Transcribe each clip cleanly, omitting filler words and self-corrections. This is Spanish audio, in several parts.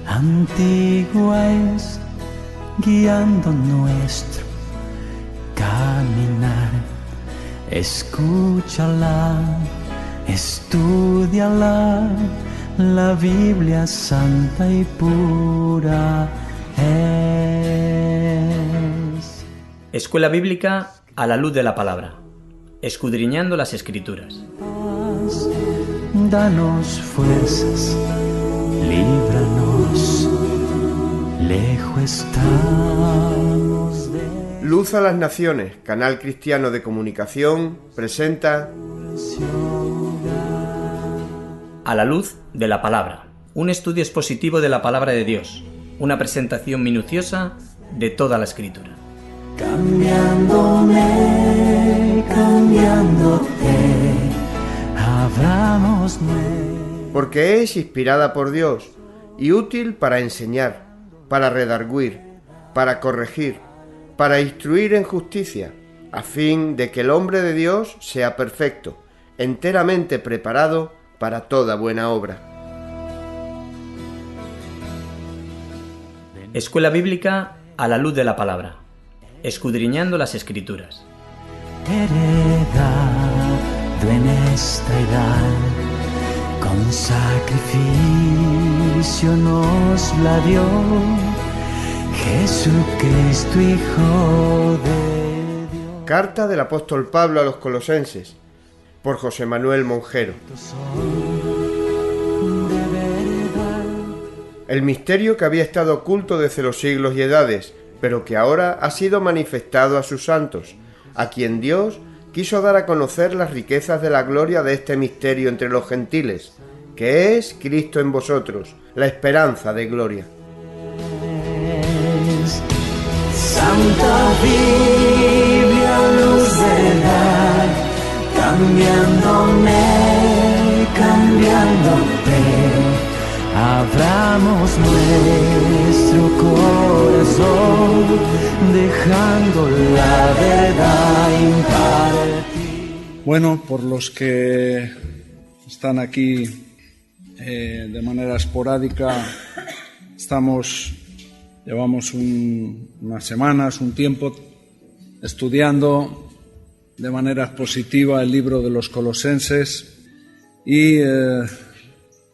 antigua es, guiando nuestro caminar. Escúchala, estúdiala, la Biblia santa y pura es. Escuela Bíblica a la luz de la palabra, escudriñando las Escrituras. Danos fuerzas, líbranos, lejos estamos de... Luz a las Naciones, canal cristiano de comunicación, presenta A la luz de la palabra, un estudio expositivo de la palabra de Dios, una presentación minuciosa de toda la Escritura. Cambiándome, cambiándote, abramos porque es inspirada por Dios y útil para enseñar, para redarguir, para corregir, para instruir en justicia, a fin de que el hombre de Dios sea perfecto, enteramente preparado para toda buena obra. Escuela Bíblica a la luz de la palabra, escudriñando las Escrituras. heredado en esta edad, con sacrificio nos la dio Jesucristo, Hijo de Dios. Carta del apóstol Pablo a los Colosenses, por José Manuel Monjero. El misterio que había estado oculto desde los siglos y edades, pero que ahora ha sido manifestado a sus santos, a quien Dios quiso dar a conocer las riquezas de la gloria de este misterio entre los gentiles, que es Cristo en vosotros, la esperanza de gloria. Santa Biblia, luz de edad, cambiándome, cambiándote, abramos nuestro corazón, dejando la verdad impartir. Bueno, por los que están aquí de manera esporádica, llevamos unas semanas, un tiempo, estudiando de manera expositiva el libro de los Colosenses y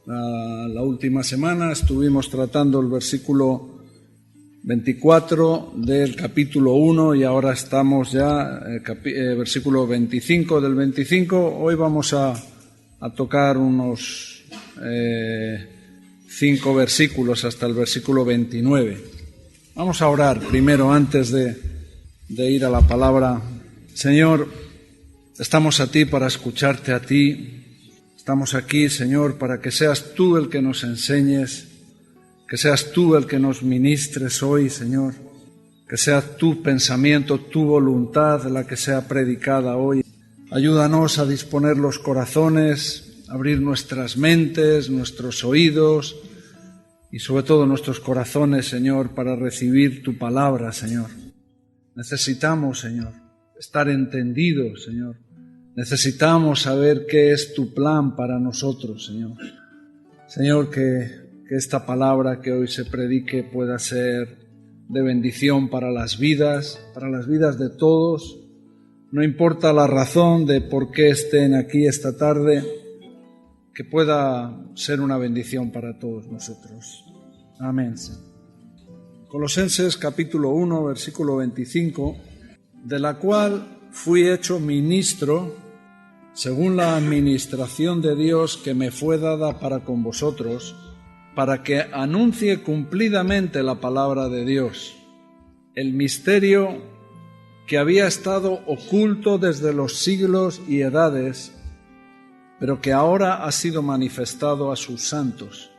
la última semana estuvimos tratando el versículo 24 del capítulo 1 y ahora estamos ya versículo 25 del 25. Hoy vamos a tocar unos 5 versículos hasta el versículo 29. Vamos a orar primero antes de ir a la palabra. Señor, estamos a ti para escucharte a ti. Estamos aquí, Señor, para que seas tú el que nos enseñes, que seas tú el que nos ministres hoy, Señor, que sea tu pensamiento, tu voluntad la que sea predicada hoy. Ayúdanos a disponer los corazones, abrir nuestras mentes, nuestros oídos y sobre todo nuestros corazones, Señor, para recibir tu palabra, Señor. Necesitamos, Señor, estar entendidos, Señor. Necesitamos saber qué es tu plan para nosotros, Señor. Señor, que esta palabra que hoy se predique pueda ser de bendición para las vidas de todos. No importa la razón de por qué estén aquí esta tarde, que pueda ser una bendición para todos nosotros. Amén. Colosenses capítulo 1, versículo 25, de la cual fui hecho ministro según la administración de Dios que me fue dada para con vosotros, para que anuncie cumplidamente la palabra de Dios, el misterio que había estado oculto desde los siglos y edades, pero que ahora ha sido manifestado a sus santos,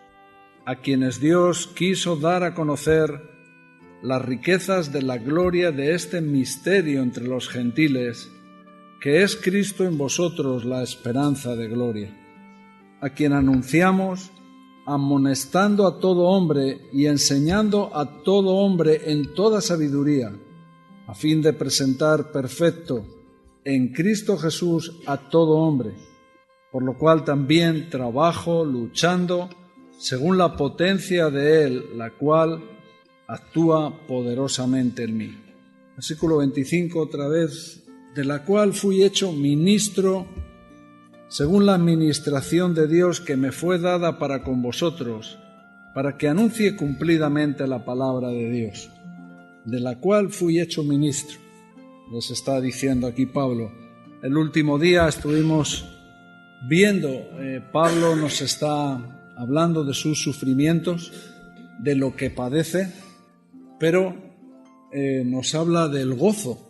a quienes Dios quiso dar a conocer las riquezas de la gloria de este misterio entre los gentiles, que es Cristo en vosotros, la esperanza de gloria, a quien anunciamos, amonestando a todo hombre y enseñando a todo hombre en toda sabiduría, a fin de presentar perfecto en Cristo Jesús a todo hombre, por lo cual también trabajo luchando según la potencia de Él, la cual actúa poderosamente en mí. Versículo 25 otra vez, de la cual fui hecho ministro según la administración de Dios que me fue dada para con vosotros, para que anuncie cumplidamente la palabra de Dios, de la cual fui hecho ministro. Les está diciendo aquí Pablo. El último día estuvimos viendo, Pablo nos está hablando de sus sufrimientos, de lo que padece, pero nos habla del gozo,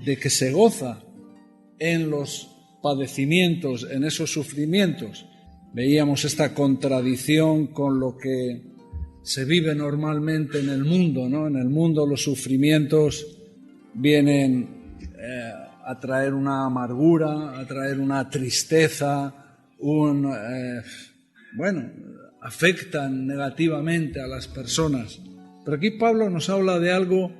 de que se goza en los padecimientos, en esos sufrimientos. Veíamos esta contradicción con lo que se vive normalmente en el mundo, ¿no? En el mundo los sufrimientos vienen a traer una amargura, a traer una tristeza, afectan negativamente a las personas. Pero aquí Pablo nos habla de algo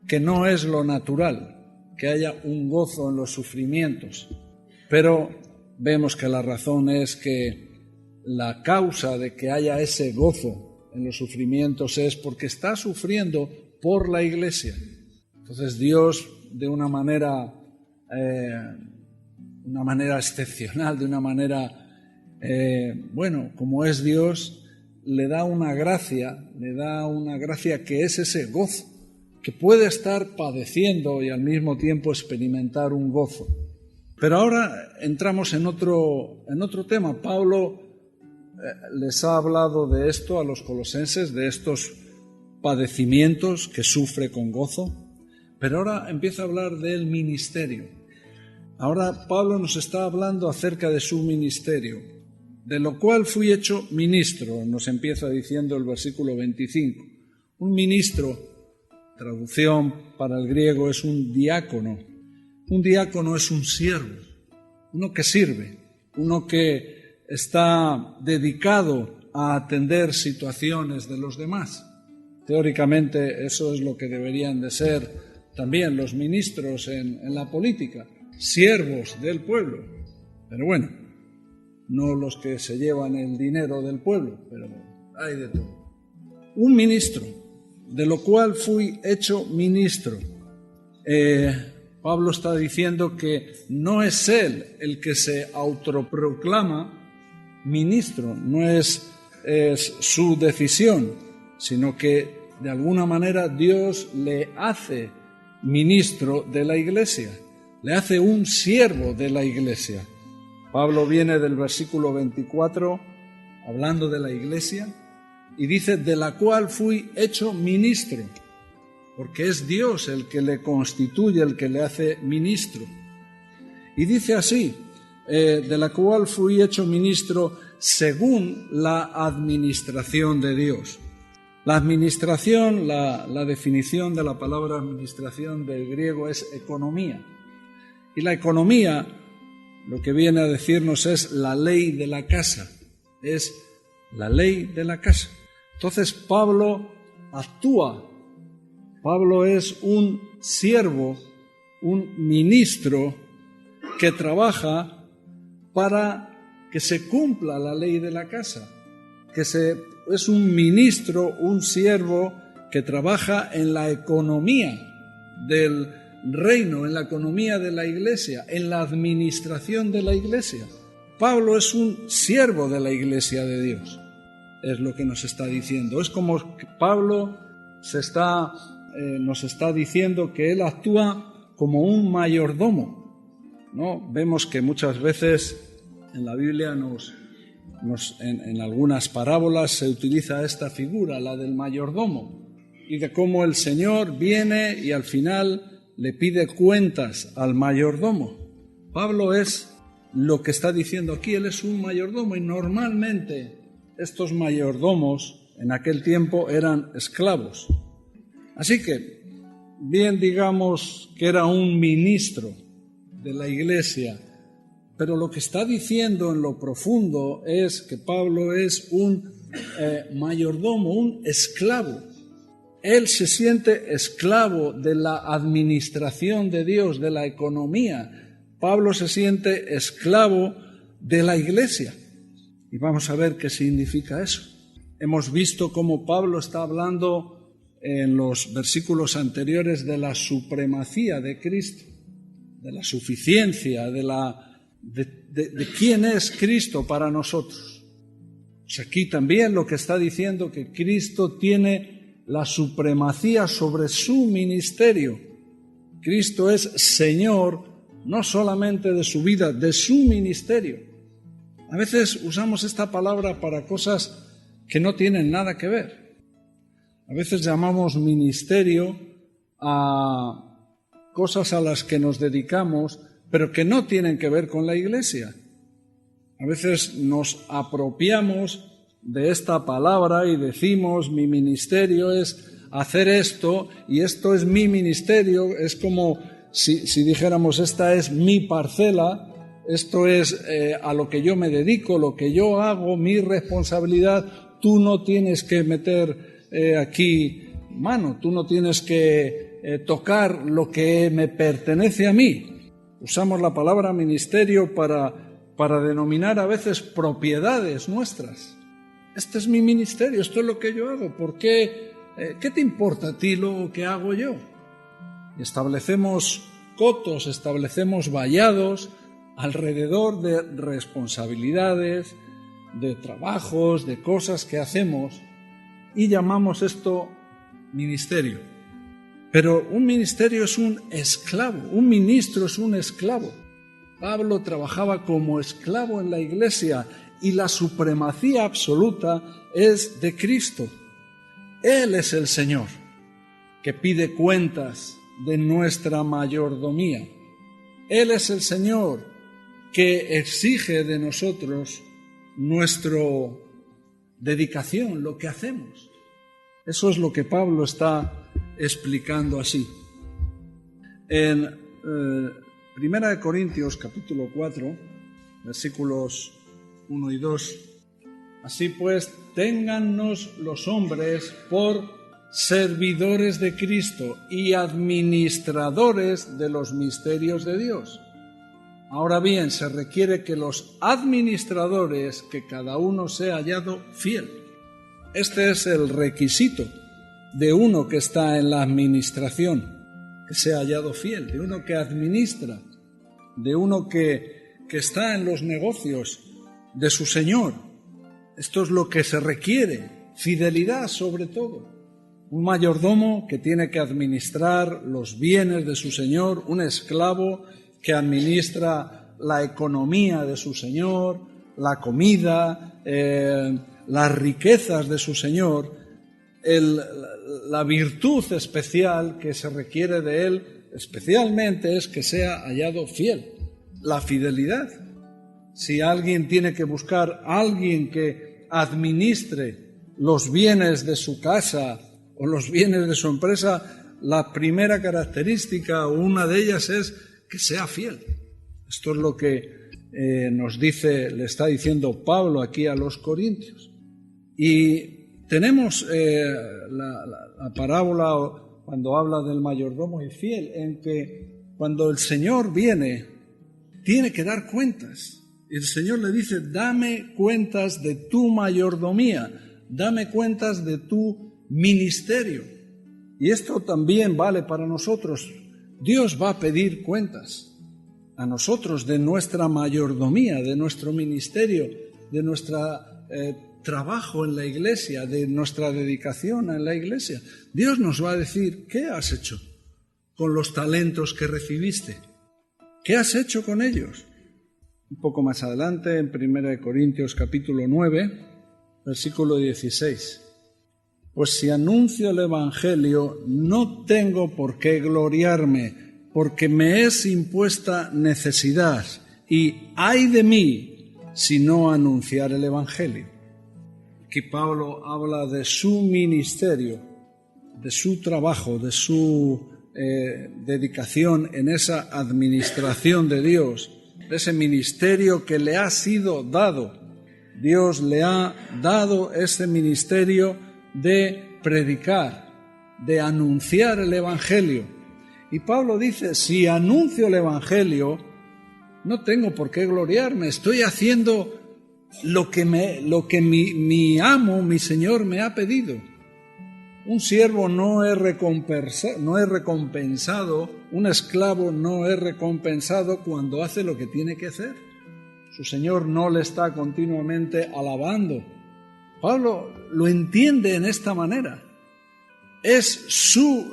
que no es lo natural, que haya un gozo en los sufrimientos. Pero vemos que la razón es que la causa de que haya ese gozo en los sufrimientos es porque está sufriendo por la Iglesia. Entonces Dios, de una manera excepcional, de una manera, como es Dios, le da una gracia que es ese gozo, que puede estar padeciendo y al mismo tiempo experimentar un gozo. Pero ahora entramos en otro tema. Pablo les ha hablado de esto a los colosenses, de estos padecimientos que sufre con gozo, pero ahora empieza a hablar del ministerio. Ahora Pablo nos está hablando acerca de su ministerio, de lo cual fui hecho ministro, nos empieza diciendo el versículo 25. Un ministro, traducción para el griego, es un diácono. Un diácono es un siervo, uno que sirve, uno que está dedicado a atender situaciones de los demás. Teóricamente eso es lo que deberían de ser también los ministros en la política, siervos del pueblo. Pero bueno, no los que se llevan el dinero del pueblo, pero hay de todo. Un ministro, de lo cual fui hecho ministro. Pablo está diciendo que no es él el que se autoproclama ministro, no es su decisión, sino que de alguna manera Dios le hace ministro de la Iglesia, le hace un siervo de la Iglesia. Pablo viene del versículo 24 hablando de la Iglesia y dice, de la cual fui hecho ministro, porque es Dios el que le constituye, el que le hace ministro. Y dice así, de la cual fui hecho ministro según la administración de Dios. La administración, la definición de la palabra administración del griego es economía. Y la economía, lo que viene a decirnos es la ley de la casa, es la ley de la casa. Entonces Pablo actúa. Pablo es un siervo, un ministro que trabaja para que se cumpla la ley de la casa, es un ministro, un siervo que trabaja en la economía del reino, en la economía de la Iglesia, en la administración de la Iglesia. Pablo es un siervo de la Iglesia de Dios, es lo que nos está diciendo. Es como que Pablo nos está diciendo que él actúa como un mayordomo, ¿no? Vemos que muchas veces en la Biblia en algunas parábolas se utiliza esta figura, la del mayordomo, y de cómo el Señor viene y al final le pide cuentas al mayordomo. Pablo es lo que está diciendo aquí, él es un mayordomo, y normalmente estos mayordomos en aquel tiempo eran esclavos. Así que, bien digamos que era un ministro de la Iglesia, pero lo que está diciendo en lo profundo es que Pablo es un mayordomo, un esclavo. Él se siente esclavo de la administración de Dios, de la economía. Pablo se siente esclavo de la Iglesia. Y vamos a ver qué significa eso. Hemos visto cómo Pablo está hablando en los versículos anteriores de la supremacía de Cristo, de la suficiencia, de quién es Cristo para nosotros. Pues aquí también lo que está diciendo que Cristo tiene la supremacía sobre su ministerio. Cristo es Señor no solamente de su vida, de su ministerio. A veces usamos esta palabra para cosas que no tienen nada que ver. A veces llamamos ministerio a cosas a las que nos dedicamos, pero que no tienen que ver con la Iglesia. A veces nos apropiamos de esta palabra y decimos, mi ministerio es hacer esto y esto es mi ministerio. Es como si dijéramos, esta es mi parcela. Esto es a lo que yo me dedico, lo que yo hago, mi responsabilidad. Tú no tienes que meter aquí mano, tú no tienes que tocar lo que me pertenece a mí. Usamos la palabra ministerio para denominar a veces propiedades nuestras. Este es mi ministerio, esto es lo que yo hago. ¿Por qué? ¿Qué te importa a ti lo que hago yo? Y establecemos cotos, establecemos vallados alrededor de responsabilidades, de trabajos, de cosas que hacemos y llamamos esto ministerio. Pero un ministerio es un esclavo, un ministro es un esclavo. Pablo trabajaba como esclavo en la Iglesia y la supremacía absoluta es de Cristo. Él es el Señor que pide cuentas de nuestra mayordomía. Él es el Señor que exige de nosotros nuestra dedicación, lo que hacemos. Eso es lo que Pablo está explicando así. En 1 Corintios capítulo 4, versículos 1 y 2, así pues, téngannos los hombres por servidores de Cristo y administradores de los misterios de Dios. Ahora bien, se requiere que los administradores, que cada uno sea hallado fiel. Este es el requisito de uno que está en la administración, que sea hallado fiel, de uno que administra, de uno que está en los negocios de su Señor. Esto es lo que se requiere, fidelidad sobre todo. Un mayordomo que tiene que administrar los bienes de su Señor, un esclavo que administra la economía de su Señor, la comida, las riquezas de su Señor, la virtud especial que se requiere de él, especialmente es que sea hallado fiel, la fidelidad. Si alguien tiene que buscar a alguien que administre los bienes de su casa o los bienes de su empresa, la primera característica o una de ellas es que sea fiel. Esto es lo que le está diciendo Pablo aquí a los corintios. Y tenemos la parábola cuando habla del mayordomo y fiel, en que cuando el Señor viene, tiene que dar cuentas. Y el Señor le dice, dame cuentas de tu mayordomía, dame cuentas de tu ministerio. Y esto también vale para nosotros. Dios va a pedir cuentas a nosotros de nuestra mayordomía, de nuestro ministerio, de nuestro trabajo en la Iglesia, de nuestra dedicación en la Iglesia. Dios nos va a decir, ¿qué has hecho con los talentos que recibiste? ¿Qué has hecho con ellos? Un poco más adelante, en 1 Corintios capítulo 9, versículo 16. Pues si anuncio el Evangelio, no tengo por qué gloriarme, porque me es impuesta necesidad, y ay de mí si no anunciar el Evangelio. Aquí Pablo habla de su ministerio, de su trabajo, de su dedicación en esa administración de Dios, de ese ministerio que le ha sido dado. Dios le ha dado ese ministerio de predicar, de anunciar el Evangelio. Y Pablo dice, si anuncio el Evangelio, no tengo por qué gloriarme, estoy haciendo lo que mi amo, mi Señor me ha pedido. Un siervo no es recompensado, un esclavo no es recompensado cuando hace lo que tiene que hacer. Su Señor no le está continuamente alabando. Pablo lo entiende en esta manera. Es su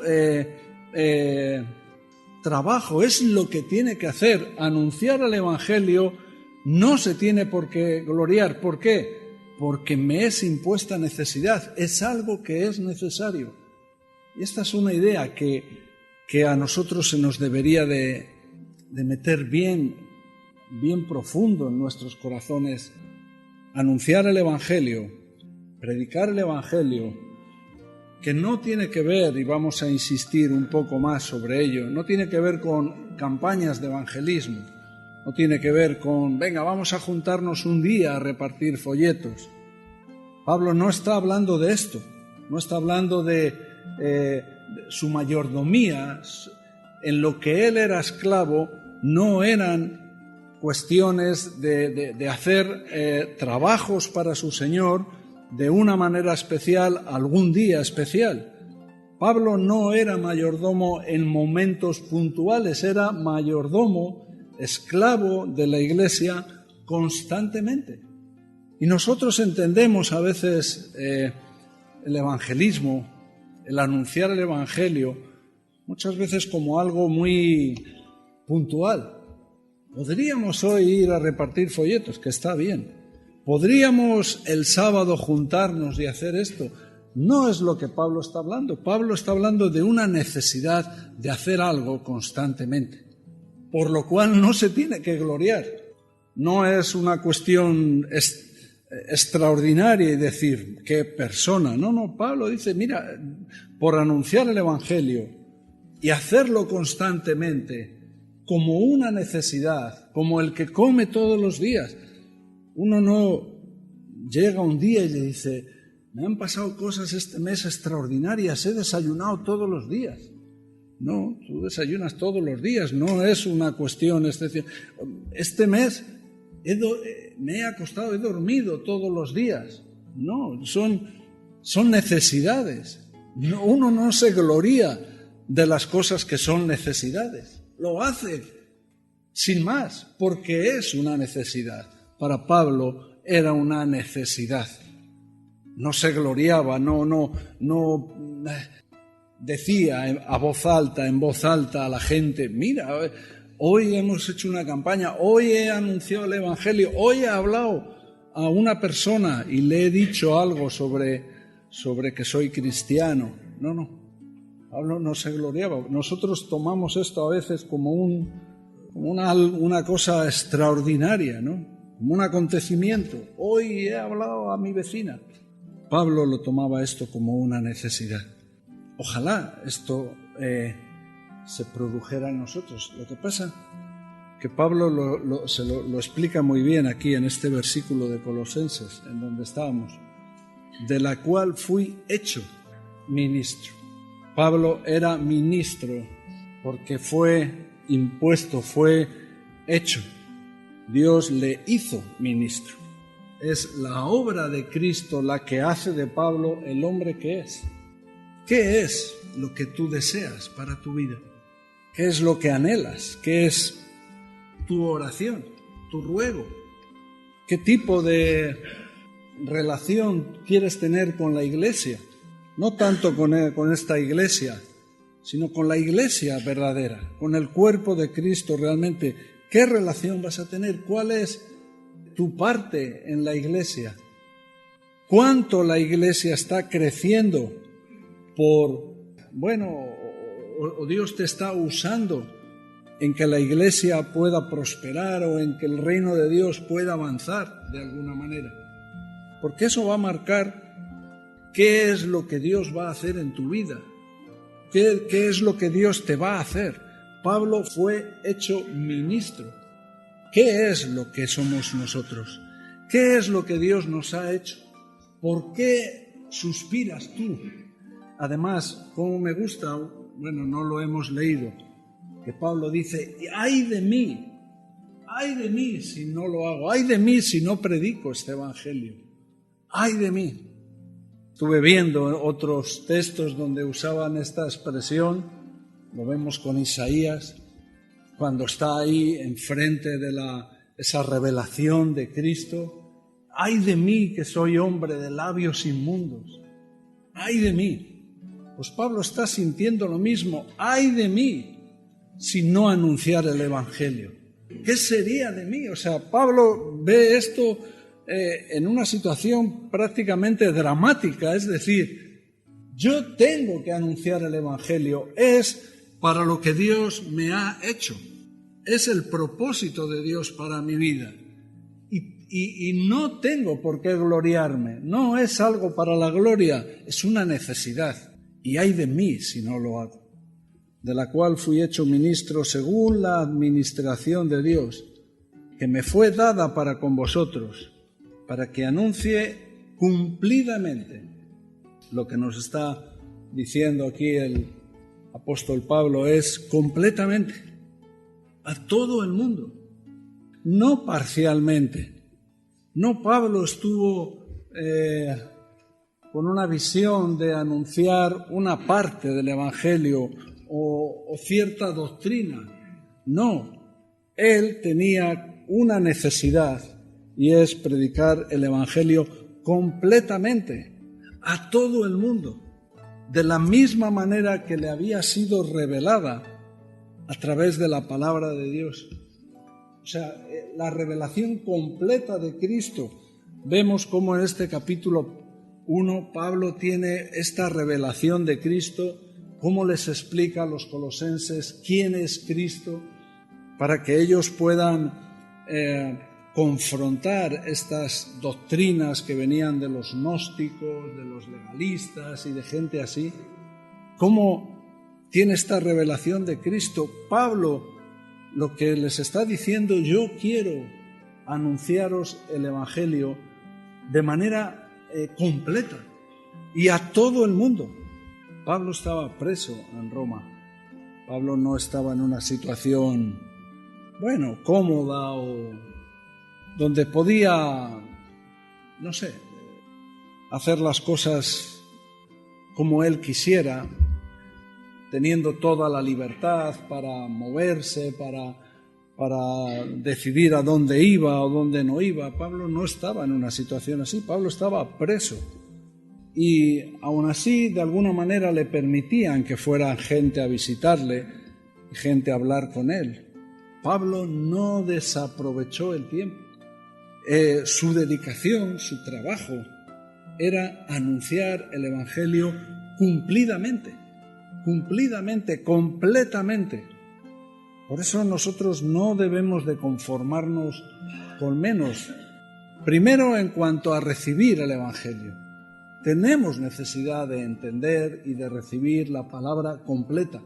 trabajo, es lo que tiene que hacer. Anunciar el Evangelio no se tiene por qué gloriar. ¿Por qué? Porque me es impuesta necesidad, es algo que es necesario. Y esta es una idea que a nosotros se nos debería de meter bien profundo en nuestros corazones. Anunciar el Evangelio, predicar el Evangelio, que no tiene que ver, y vamos a insistir un poco más sobre ello, no tiene que ver con campañas de evangelismo, no tiene que ver con, venga, vamos a juntarnos un día a repartir folletos. Pablo no está hablando de esto, no está hablando de su mayordomía. En lo que él era esclavo no eran cuestiones de hacer trabajos para su Señor de una manera especial, algún día especial. Pablo no era mayordomo en momentos puntuales, era mayordomo, esclavo de la Iglesia constantemente. Y nosotros entendemos a veces el evangelismo, el anunciar el Evangelio, muchas veces como algo muy puntual. Podríamos hoy ir a repartir folletos, que está bien. Podríamos el sábado juntarnos y hacer esto. No es lo que Pablo está hablando. Pablo está hablando de una necesidad de hacer algo constantemente, por lo cual no se tiene que gloriar. No es una cuestión extraordinaria y decir, qué persona. No, Pablo dice, mira, por anunciar el Evangelio y hacerlo constantemente como una necesidad, como el que come todos los días. Uno no llega un día y le dice, me han pasado cosas este mes extraordinarias, he desayunado todos los días. No, tú desayunas todos los días, no es una cuestión excepcional. Este mes me he acostado, he dormido todos los días. No, son necesidades. No, uno no se gloría de las cosas que son necesidades. Lo hace sin más, porque es una necesidad. Para Pablo era una necesidad. No se gloriaba, no decía en voz alta a la gente, mira, hoy hemos hecho una campaña, hoy he anunciado el Evangelio, hoy he hablado a una persona y le he dicho algo sobre que soy cristiano. No, Pablo no se gloriaba. Nosotros tomamos esto a veces como una cosa extraordinaria, ¿no? Como un acontecimiento. Hoy he hablado a mi vecina. Pablo lo tomaba esto como una necesidad. Ojalá esto se produjera en nosotros. Lo que pasa que Pablo lo explica muy bien aquí en este versículo de Colosenses, en donde estábamos, de la cual fui hecho ministro. Pablo era ministro porque fue impuesto, fue hecho. Dios le hizo ministro. Es la obra de Cristo la que hace de Pablo el hombre que es. ¿Qué es lo que tú deseas para tu vida? ¿Qué es lo que anhelas? ¿Qué es tu oración, tu ruego? ¿Qué tipo de relación quieres tener con la iglesia? No tanto con esta iglesia, sino con la iglesia verdadera, con el cuerpo de Cristo realmente. ¿Qué relación vas a tener? ¿Cuál es tu parte en la iglesia? ¿Cuánto la iglesia está creciendo o Dios te está usando en que la iglesia pueda prosperar o en que el reino de Dios pueda avanzar de alguna manera? Porque eso va a marcar qué es lo que Dios va a hacer en tu vida, qué es lo que Dios te va a hacer. Pablo fue hecho ministro. ¿Qué es lo que somos nosotros? ¿Qué es lo que Dios nos ha hecho? ¿Por qué suspiras tú? Además, como me gusta, no lo hemos leído, que Pablo dice, ¡ay de mí! ay de mí si no lo hago, ay de mí si no predico este evangelio, ay de mí. Estuve viendo otros textos donde usaban esta expresión, lo vemos con Isaías, cuando está ahí enfrente de esa revelación de Cristo. ¡Ay de mí que soy hombre de labios inmundos! ¡Ay de mí! Pues Pablo está sintiendo lo mismo. ¡Ay de mí si no anunciar el Evangelio! ¿Qué sería de mí? O sea, Pablo ve esto en una situación prácticamente dramática. Es decir, yo tengo que anunciar el Evangelio. Es para lo que Dios me ha hecho. Es el propósito de Dios para mi vida. Y no tengo por qué gloriarme. No es algo para la gloria, es una necesidad. Y ay de mí si no lo hago. De la cual fui hecho ministro según la administración de Dios, que me fue dada para con vosotros, para que anuncie cumplidamente lo que nos está diciendo aquí el apóstol Pablo, es completamente, a todo el mundo, no parcialmente. No, Pablo estuvo con una visión de anunciar una parte del Evangelio o cierta doctrina. No, él tenía una necesidad y es predicar el Evangelio completamente, a todo el mundo, de la misma manera que le había sido revelada a través de la palabra de Dios. O sea, la revelación completa de Cristo. Vemos cómo en este capítulo 1 Pablo tiene esta revelación de Cristo, cómo les explica a los colosenses quién es Cristo, para que ellos puedan confrontar estas doctrinas que venían de los gnósticos, de los legalistas y de gente así. Cómo tiene esta revelación de Cristo. Pablo lo que les está diciendo, yo quiero anunciaros el Evangelio de manera completa y a todo el mundo. Pablo estaba preso en Roma. Pablo no estaba en una situación, cómoda o donde podía, hacer las cosas como él quisiera, teniendo toda la libertad para moverse, para decidir a dónde iba o dónde no iba. Pablo no estaba en una situación así, Pablo estaba preso. Y aún así, de alguna manera, le permitían que fuera gente a visitarle y gente a hablar con él. Pablo no desaprovechó el tiempo. Su dedicación, su trabajo, era anunciar el Evangelio cumplidamente, completamente. Por eso nosotros no debemos de conformarnos con menos. Primero, en cuanto a recibir el Evangelio. Tenemos necesidad de entender y de recibir la palabra completa.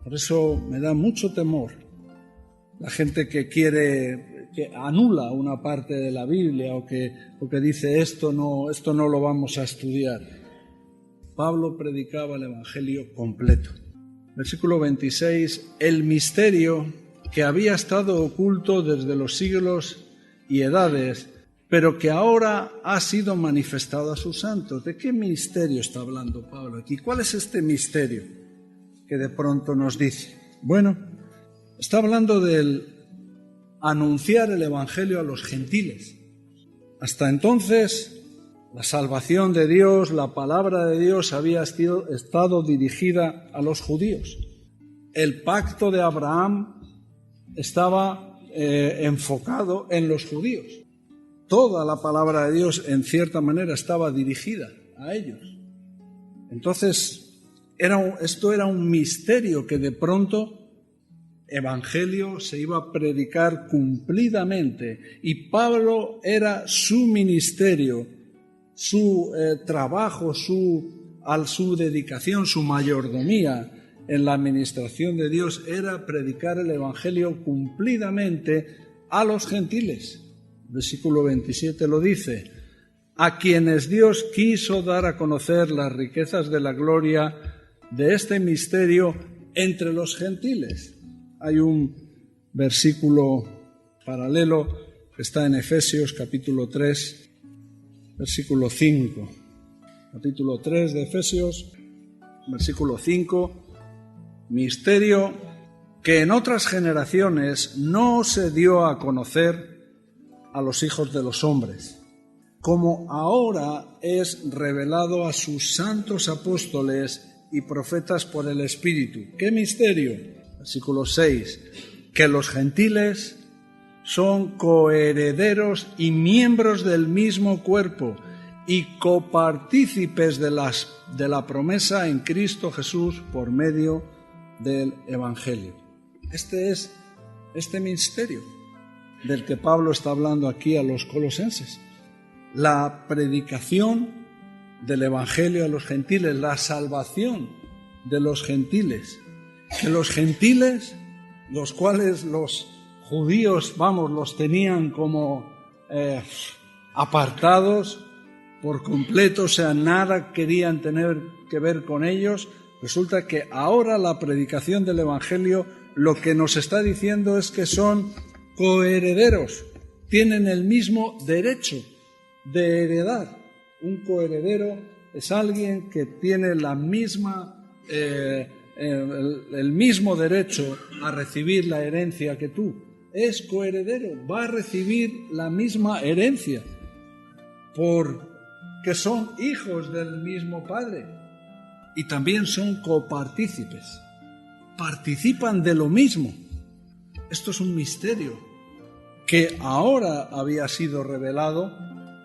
Por eso me da mucho temor la gente que anula una parte de la Biblia o que dice esto no lo vamos a estudiar. Pablo predicaba el Evangelio completo. Versículo 26, el misterio que había estado oculto desde los siglos y edades, pero que ahora ha sido manifestado a sus santos. ¿De qué misterio está hablando Pablo aquí? ¿Cuál es este misterio que de pronto nos dice? Bueno, está hablando del anunciar el Evangelio a los gentiles. Hasta entonces, la salvación de Dios, la palabra de Dios había estado dirigida a los judíos. El pacto de Abraham estaba enfocado en los judíos. Toda la palabra de Dios, en cierta manera, estaba dirigida a ellos. Entonces, esto era un misterio que de pronto Evangelio se iba a predicar cumplidamente. Y Pablo era su ministerio, su trabajo, su dedicación, su mayordomía en la administración de Dios era predicar el Evangelio cumplidamente a los gentiles. Versículo 27 lo dice, a quienes Dios quiso dar a conocer las riquezas de la gloria de este misterio entre los gentiles. Hay un versículo paralelo que está en Efesios capítulo 3, versículo 5. Capítulo 3 de Efesios, versículo 5. Misterio que en otras generaciones no se dio a conocer a los hijos de los hombres, como ahora es revelado a sus santos apóstoles y profetas por el Espíritu. ¿Qué misterio? Versículo 6. Que los gentiles son coherederos y miembros del mismo cuerpo y copartícipes de la promesa en Cristo Jesús por medio del Evangelio. Este es este misterio del que Pablo está hablando aquí a los colosenses. La predicación del Evangelio a los gentiles, la salvación de los gentiles. Que los gentiles, los cuales los judíos, los tenían como apartados por completo, o sea, nada querían tener que ver con ellos. Resulta que ahora la predicación del Evangelio lo que nos está diciendo es que son coherederos, tienen el mismo derecho de heredar. Un coheredero es alguien que tiene la misma, el mismo derecho a recibir la herencia que tú. Es coheredero, va a recibir la misma herencia porque son hijos del mismo Padre y también son copartícipes, participan de lo mismo. Esto es un misterio que ahora había sido revelado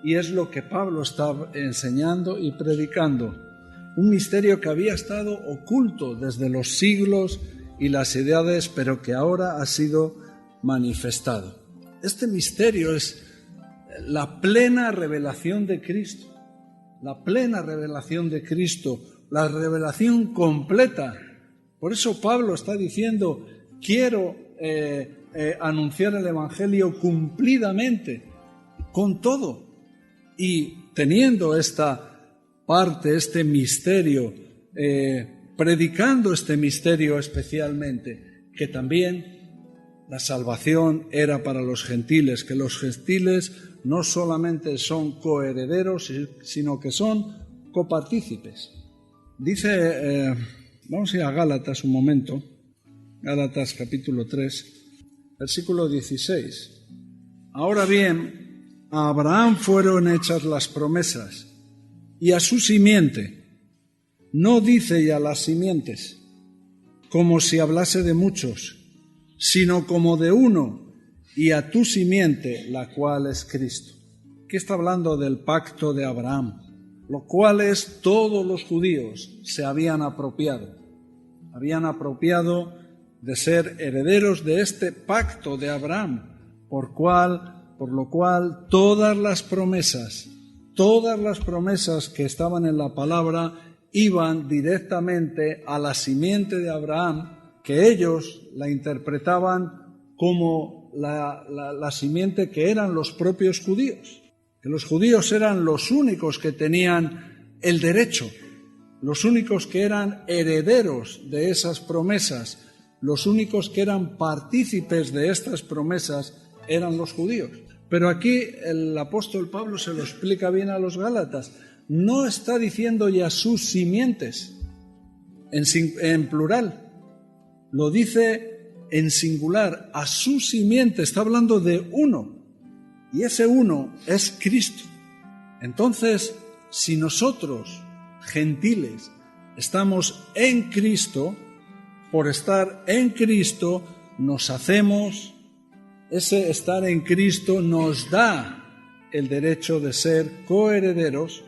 y es lo que Pablo está enseñando y predicando. Un misterio que había estado oculto desde los siglos y las edades, pero que ahora ha sido manifestado. Este misterio es la plena revelación de Cristo, la plena revelación de Cristo, la revelación completa. Por eso Pablo está diciendo, quiero anunciar el Evangelio cumplidamente, con todo. Y teniendo esta parte, este misterio, predicando este misterio especialmente, que también la salvación era para los gentiles, que los gentiles no solamente son coherederos, sino que son copartícipes. Dice, vamos a ir a Gálatas un momento, Gálatas capítulo 3, versículo 16. Ahora bien, a Abraham fueron hechas las promesas, y a su simiente, no dice ya las simientes, como si hablase de muchos, sino como de uno, y a tu simiente, la cual es Cristo. ¿Qué está hablando del pacto de Abraham? Lo cual es todos los judíos se habían apropiado de ser herederos de este pacto de Abraham, por lo cual todas las promesas que estaban en la palabra iban directamente a la simiente de Abraham, que ellos la interpretaban como la simiente que eran los propios judíos, que los judíos eran los únicos que tenían el derecho, los únicos que eran herederos de esas promesas, los únicos que eran partícipes de estas promesas eran los judíos. Pero aquí el apóstol Pablo se lo explica bien a los gálatas. No está diciendo ya sus simientes en plural, lo dice en singular, a su simiente, está hablando de uno, y ese uno es Cristo. Entonces, si nosotros, gentiles, estamos en Cristo, por estar en Cristo, nos hacemos, ese estar en Cristo nos da el derecho de ser coherederos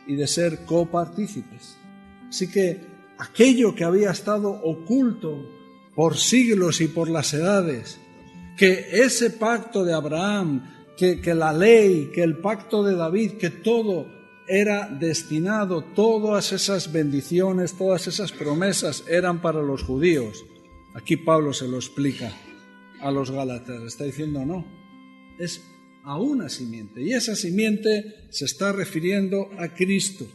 y de ser copartícipes. Así que aquello que había estado oculto por siglos y por las edades, que ese pacto de Abraham, que la ley, que el pacto de David, que todo era destinado, todas esas bendiciones, todas esas promesas eran para los judíos. Aquí Pablo se lo explica a los gálatas, está diciendo no, es a una simiente, y esa simiente se está refiriendo a Cristo.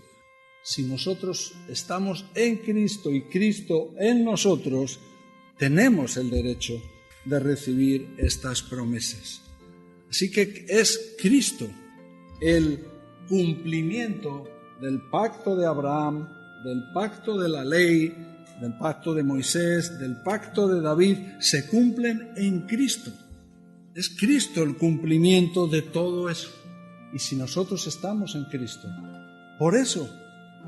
Si nosotros estamos en Cristo y Cristo en nosotros, tenemos el derecho de recibir estas promesas. Así que es Cristo el cumplimiento del pacto de Abraham, del pacto de la ley, del pacto de Moisés, del pacto de David, se cumplen en Cristo. Es Cristo el cumplimiento de todo eso. Y si nosotros estamos en Cristo, por eso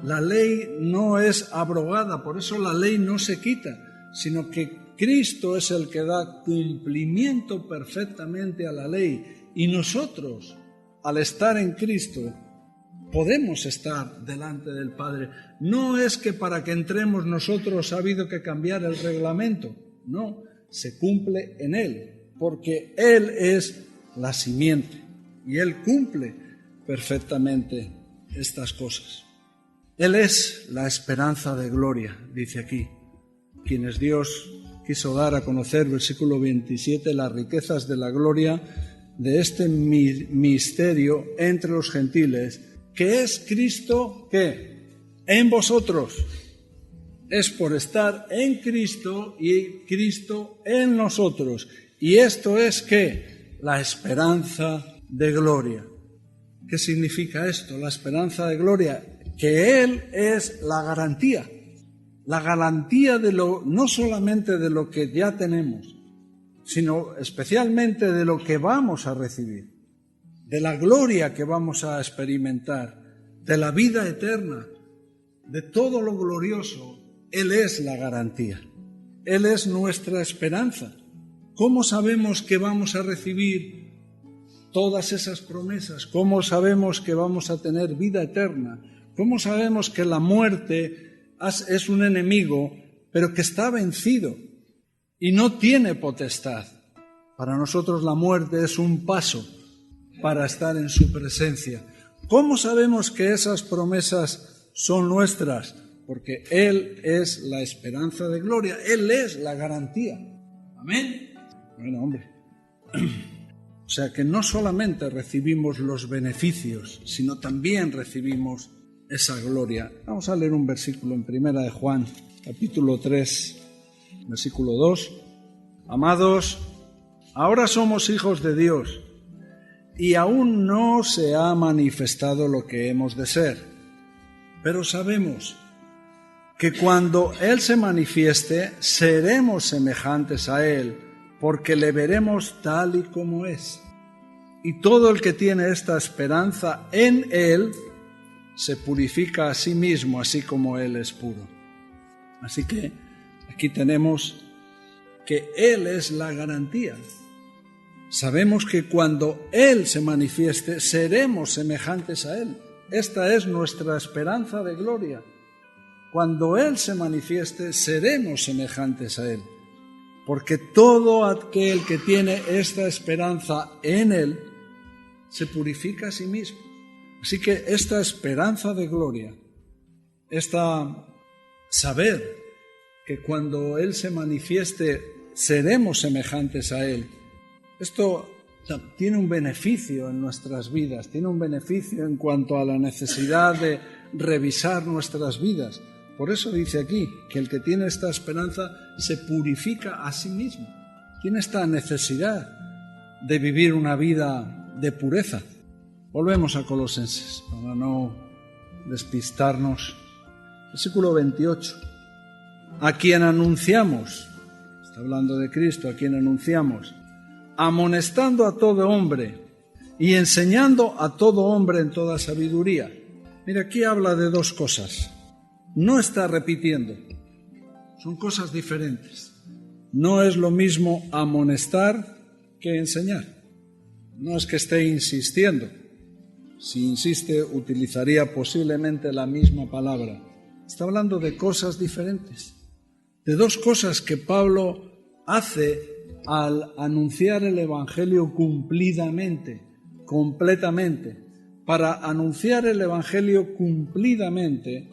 la ley no es abrogada, por eso la ley no se quita, sino que Cristo es el que da cumplimiento perfectamente a la ley. Y nosotros, al estar en Cristo, podemos estar delante del Padre. No es que para que entremos nosotros ha habido que cambiar el reglamento. No, se cumple en Él, porque Él es la simiente y Él cumple perfectamente estas cosas. Él es la esperanza de gloria, dice aquí, quienes Dios quiso dar a conocer, versículo 27, las riquezas de la gloria de este misterio entre los gentiles, que es Cristo, ¿qué? En vosotros. Es por estar en Cristo y Cristo en nosotros. Y esto es, ¿qué? La esperanza de gloria. ¿Qué significa esto? La esperanza de gloria. Que Él es la garantía de no solamente de lo que ya tenemos, sino especialmente de lo que vamos a recibir, de la gloria que vamos a experimentar, de la vida eterna, de todo lo glorioso. Él es la garantía, Él es nuestra esperanza. ¿Cómo sabemos que vamos a recibir todas esas promesas? ¿Cómo sabemos que vamos a tener vida eterna? ¿Cómo sabemos que la muerte es un enemigo, pero que está vencido y no tiene potestad? Para nosotros la muerte es un paso para estar en su presencia. ¿Cómo sabemos que esas promesas son nuestras? Porque Él es la esperanza de gloria, Él es la garantía. Amén. Bueno, hombre. O sea que no solamente recibimos los beneficios, sino también recibimos esa gloria. Vamos a leer un versículo en Primera de Juan, capítulo 3, versículo 2. Amados, ahora somos hijos de Dios y aún no se ha manifestado lo que hemos de ser, pero sabemos que cuando Él se manifieste, seremos semejantes a Él, porque le veremos tal y como es. Y todo el que tiene esta esperanza en Él, se purifica a sí mismo, así como Él es puro. Así que aquí tenemos que Él es la garantía. Sabemos que cuando Él se manifieste, seremos semejantes a Él. Esta es nuestra esperanza de gloria. Cuando Él se manifieste, seremos semejantes a Él. Porque todo aquel que tiene esta esperanza en Él, se purifica a sí mismo. Así que esta esperanza de gloria, esta saber que cuando Él se manifieste seremos semejantes a Él, esto tiene un beneficio en nuestras vidas, tiene un beneficio en cuanto a la necesidad de revisar nuestras vidas. Por eso dice aquí que el que tiene esta esperanza se purifica a sí mismo, tiene esta necesidad de vivir una vida de pureza. Volvemos a Colosenses, para no despistarnos. Versículo 28. A quien anunciamos, está hablando de Cristo, a quien anunciamos, amonestando a todo hombre y enseñando a todo hombre en toda sabiduría. Mira, aquí habla de dos cosas. No está repitiendo, son cosas diferentes. No es lo mismo amonestar que enseñar. No es que esté insistiendo. Si insiste, utilizaría posiblemente la misma palabra. Está hablando de cosas diferentes, de dos cosas que Pablo hace al anunciar el Evangelio cumplidamente, completamente. Para anunciar el Evangelio cumplidamente,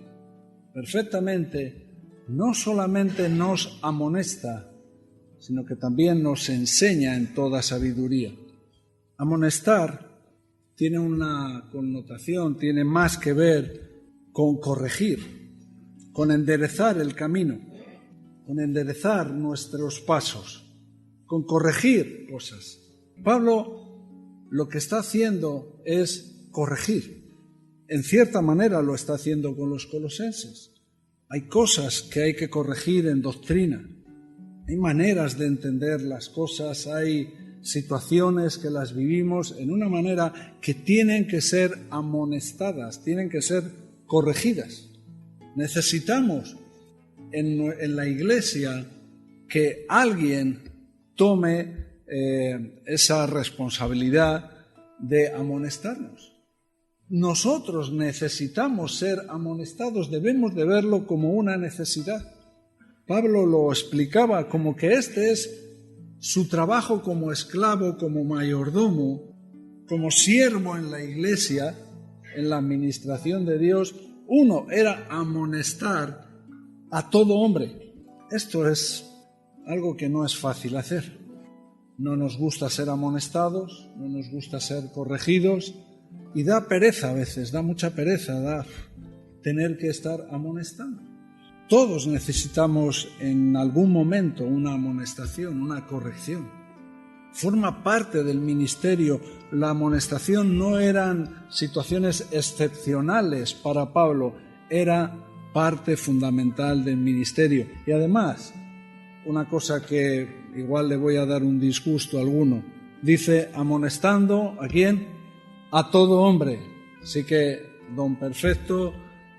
perfectamente, no solamente nos amonesta, sino que también nos enseña en toda sabiduría. Amonestar tiene una connotación, tiene más que ver con corregir, con enderezar el camino, con enderezar nuestros pasos, con corregir cosas. Pablo lo que está haciendo es corregir. En cierta manera lo está haciendo con los colosenses. Hay cosas que hay que corregir en doctrina. Hay maneras de entender las cosas, hay situaciones que las vivimos en una manera que tienen que ser amonestadas, tienen que ser corregidas. Necesitamos en la Iglesia que alguien tome esa responsabilidad de amonestarnos. Nosotros necesitamos ser amonestados, debemos de verlo como una necesidad. Pablo lo explicaba como que este es su trabajo como esclavo, como mayordomo, como siervo en la Iglesia, en la administración de Dios. Uno era amonestar a todo hombre. Esto es algo que no es fácil hacer. No nos gusta ser amonestados, no nos gusta ser corregidos y da pereza a veces, da mucha pereza, da tener que estar amonestando. Todos necesitamos en algún momento una amonestación, una corrección. Forma parte del ministerio. La amonestación no eran situaciones excepcionales para Pablo, era parte fundamental del ministerio. Y además, una cosa que igual le voy a dar un disgusto a alguno, dice amonestando, ¿a quién? A todo hombre. Así que, don Perfecto,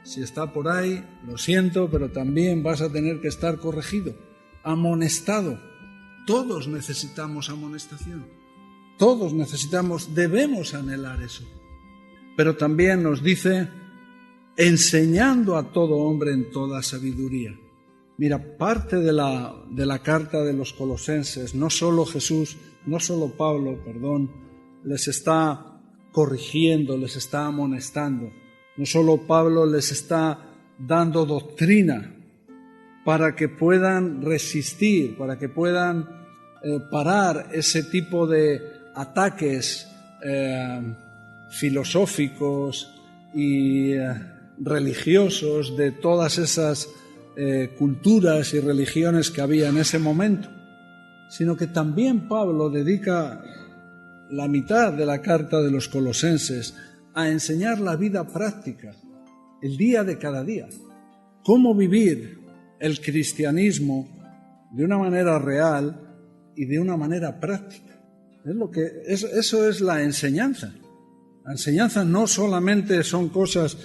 si está por ahí, lo siento, pero también vas a tener que estar corregido, amonestado. Todos necesitamos amonestación. Todos debemos anhelar eso. Pero también nos dice, enseñando a todo hombre en toda sabiduría. Mira, parte de la carta de los colosenses, no solo Pablo, les está corrigiendo, les está amonestando. No solo Pablo les está dando doctrina para que puedan resistir, para que puedan parar ese tipo de ataques filosóficos y religiosos de todas esas culturas y religiones que había en ese momento, sino que también Pablo dedica la mitad de la carta de los colosenses a enseñar la vida práctica, el día de cada día, cómo vivir el cristianismo de una manera real y de una manera práctica. Eso es la enseñanza. La enseñanza no solamente son cosas,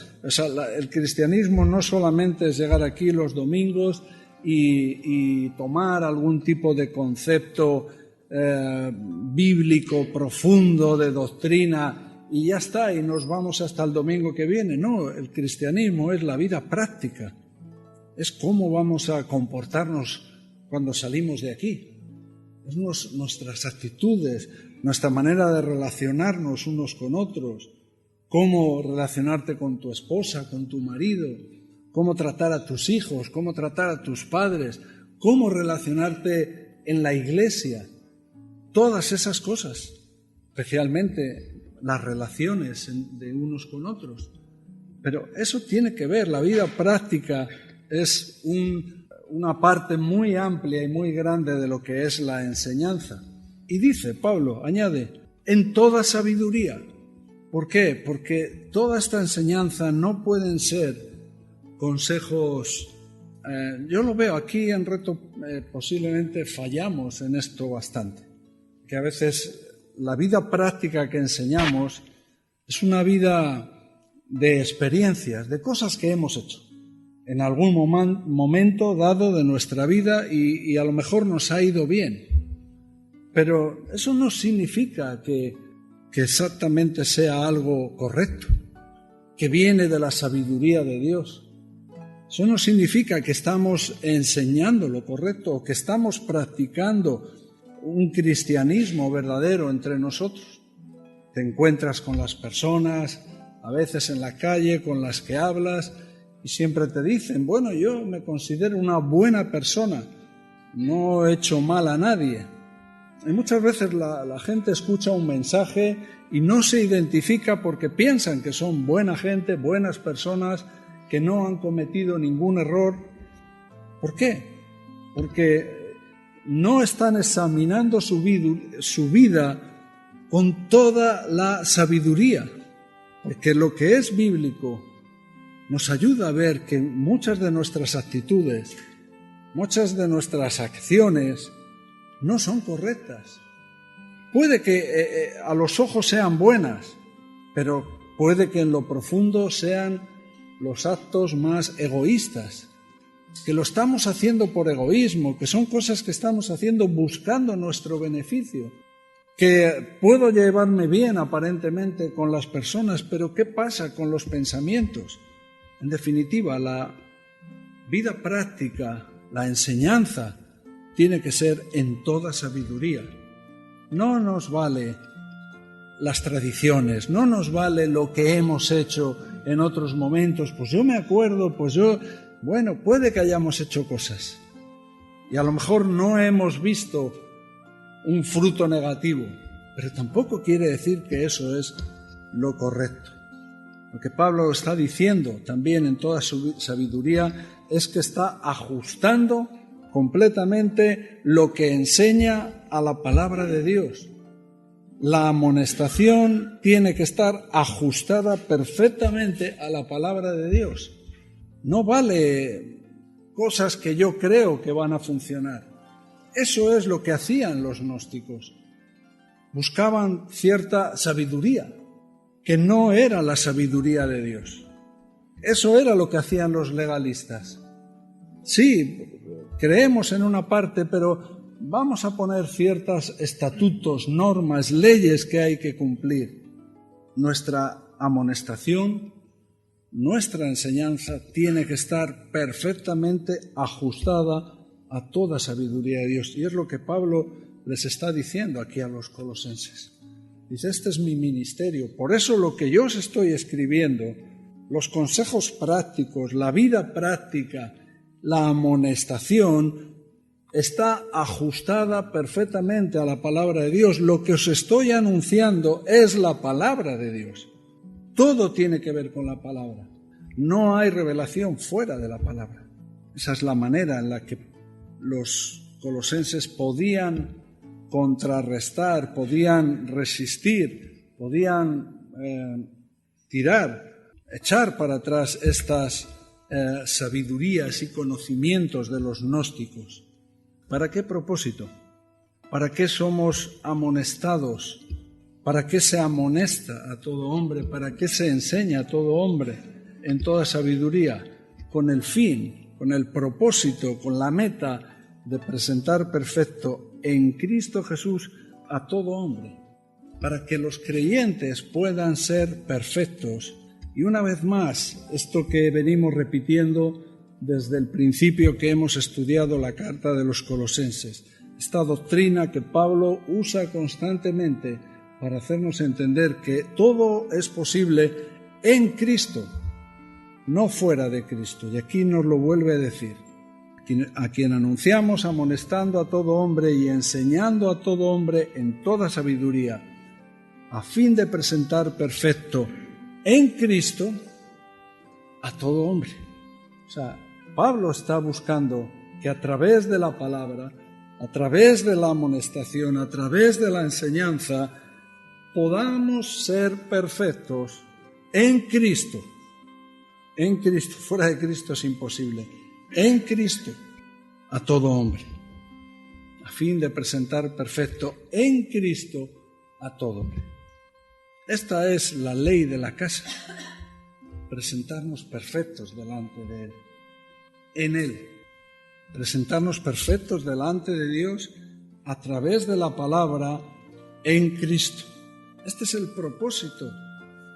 el cristianismo no solamente es llegar aquí los domingos y tomar algún tipo de concepto bíblico profundo de doctrina y ya está, y nos vamos hasta el domingo que viene. No, el cristianismo es la vida práctica, es cómo vamos a comportarnos cuando salimos de aquí, es nuestras actitudes, nuestra manera de relacionarnos unos con otros, cómo relacionarte con tu esposa, con tu marido, cómo tratar a tus hijos, cómo tratar a tus padres, cómo relacionarte en la iglesia, todas esas cosas, especialmente las relaciones de unos con otros. Pero eso tiene que ver, la vida práctica es una parte muy amplia y muy grande de lo que es la enseñanza. Y dice Pablo, añade, en toda sabiduría. ¿Por qué? Porque toda esta enseñanza no pueden ser consejos. Yo lo veo aquí en Reto, posiblemente fallamos en esto bastante, que a veces la vida práctica que enseñamos es una vida de experiencias, de cosas que hemos hecho en algún momento dado de nuestra vida y a lo mejor nos ha ido bien. Pero eso no significa que exactamente sea algo correcto, que viene de la sabiduría de Dios. Eso no significa que estamos enseñando lo correcto o que estamos practicando un cristianismo verdadero entre nosotros. Te encuentras con las personas, a veces en la calle, con las que hablas, y siempre te dicen, bueno, yo me considero una buena persona, no he hecho mal a nadie. Y muchas veces la gente escucha un mensaje y no se identifica porque piensan que son buena gente, buenas personas, que no han cometido ningún error. ¿Por qué? Porque no están examinando su vida con toda la sabiduría, porque lo que es bíblico nos ayuda a ver que muchas de nuestras actitudes, muchas de nuestras acciones no son correctas. Puede que a los ojos sean buenas, pero puede que en lo profundo sean los actos más egoístas, que lo estamos haciendo por egoísmo, que son cosas que estamos haciendo buscando nuestro beneficio, que puedo llevarme bien aparentemente con las personas, pero ¿qué pasa con los pensamientos? En definitiva, la vida práctica, la enseñanza, tiene que ser en toda sabiduría. No nos vale las tradiciones, no nos vale lo que hemos hecho en otros momentos. Pues yo me acuerdo, bueno, puede que hayamos hecho cosas y a lo mejor no hemos visto un fruto negativo, pero tampoco quiere decir que eso es lo correcto. Lo que Pablo está diciendo también en toda su sabiduría es que está ajustando completamente lo que enseña a la palabra de Dios. La amonestación tiene que estar ajustada perfectamente a la palabra de Dios. No vale cosas que yo creo que van a funcionar. Eso es lo que hacían los gnósticos. Buscaban cierta sabiduría, que no era la sabiduría de Dios. Eso era lo que hacían los legalistas. Sí, creemos en una parte, pero vamos a poner ciertos estatutos, normas, leyes que hay que cumplir. Nuestra amonestación, nuestra enseñanza tiene que estar perfectamente ajustada a toda sabiduría de Dios. Y es lo que Pablo les está diciendo aquí a los colosenses. Dice, este es mi ministerio. Por eso lo que yo os estoy escribiendo, los consejos prácticos, la vida práctica, la amonestación, está ajustada perfectamente a la palabra de Dios. Lo que os estoy anunciando es la palabra de Dios. Todo tiene que ver con la palabra. No hay revelación fuera de la palabra. Esa es la manera en la que los colosenses podían contrarrestar, podían resistir, podían echar para atrás estas sabidurías y conocimientos de los gnósticos. ¿Para qué propósito? ¿Para qué somos amonestados? ¿Para qué se amonesta a todo hombre? ¿Para qué se enseña a todo hombre en toda sabiduría? Con el fin, con el propósito, con la meta de presentar perfecto en Cristo Jesús a todo hombre, para que los creyentes puedan ser perfectos. Y una vez más, esto que venimos repitiendo desde el principio que hemos estudiado la carta de los colosenses, esta doctrina que Pablo usa constantemente para hacernos entender que todo es posible en Cristo, no fuera de Cristo. Y aquí nos lo vuelve a decir, a quien anunciamos amonestando a todo hombre y enseñando a todo hombre en toda sabiduría, a fin de presentar perfecto en Cristo a todo hombre. O sea, Pablo está buscando que a través de la palabra, a través de la amonestación, a través de la enseñanza, podamos ser perfectos en Cristo. En Cristo, fuera de Cristo es imposible. En Cristo, a todo hombre, a fin de presentar perfecto en Cristo a todo hombre. Esta es la ley de la casa, presentarnos perfectos delante de Él, en Él, presentarnos perfectos delante de Dios a través de la palabra en Cristo. Este es el propósito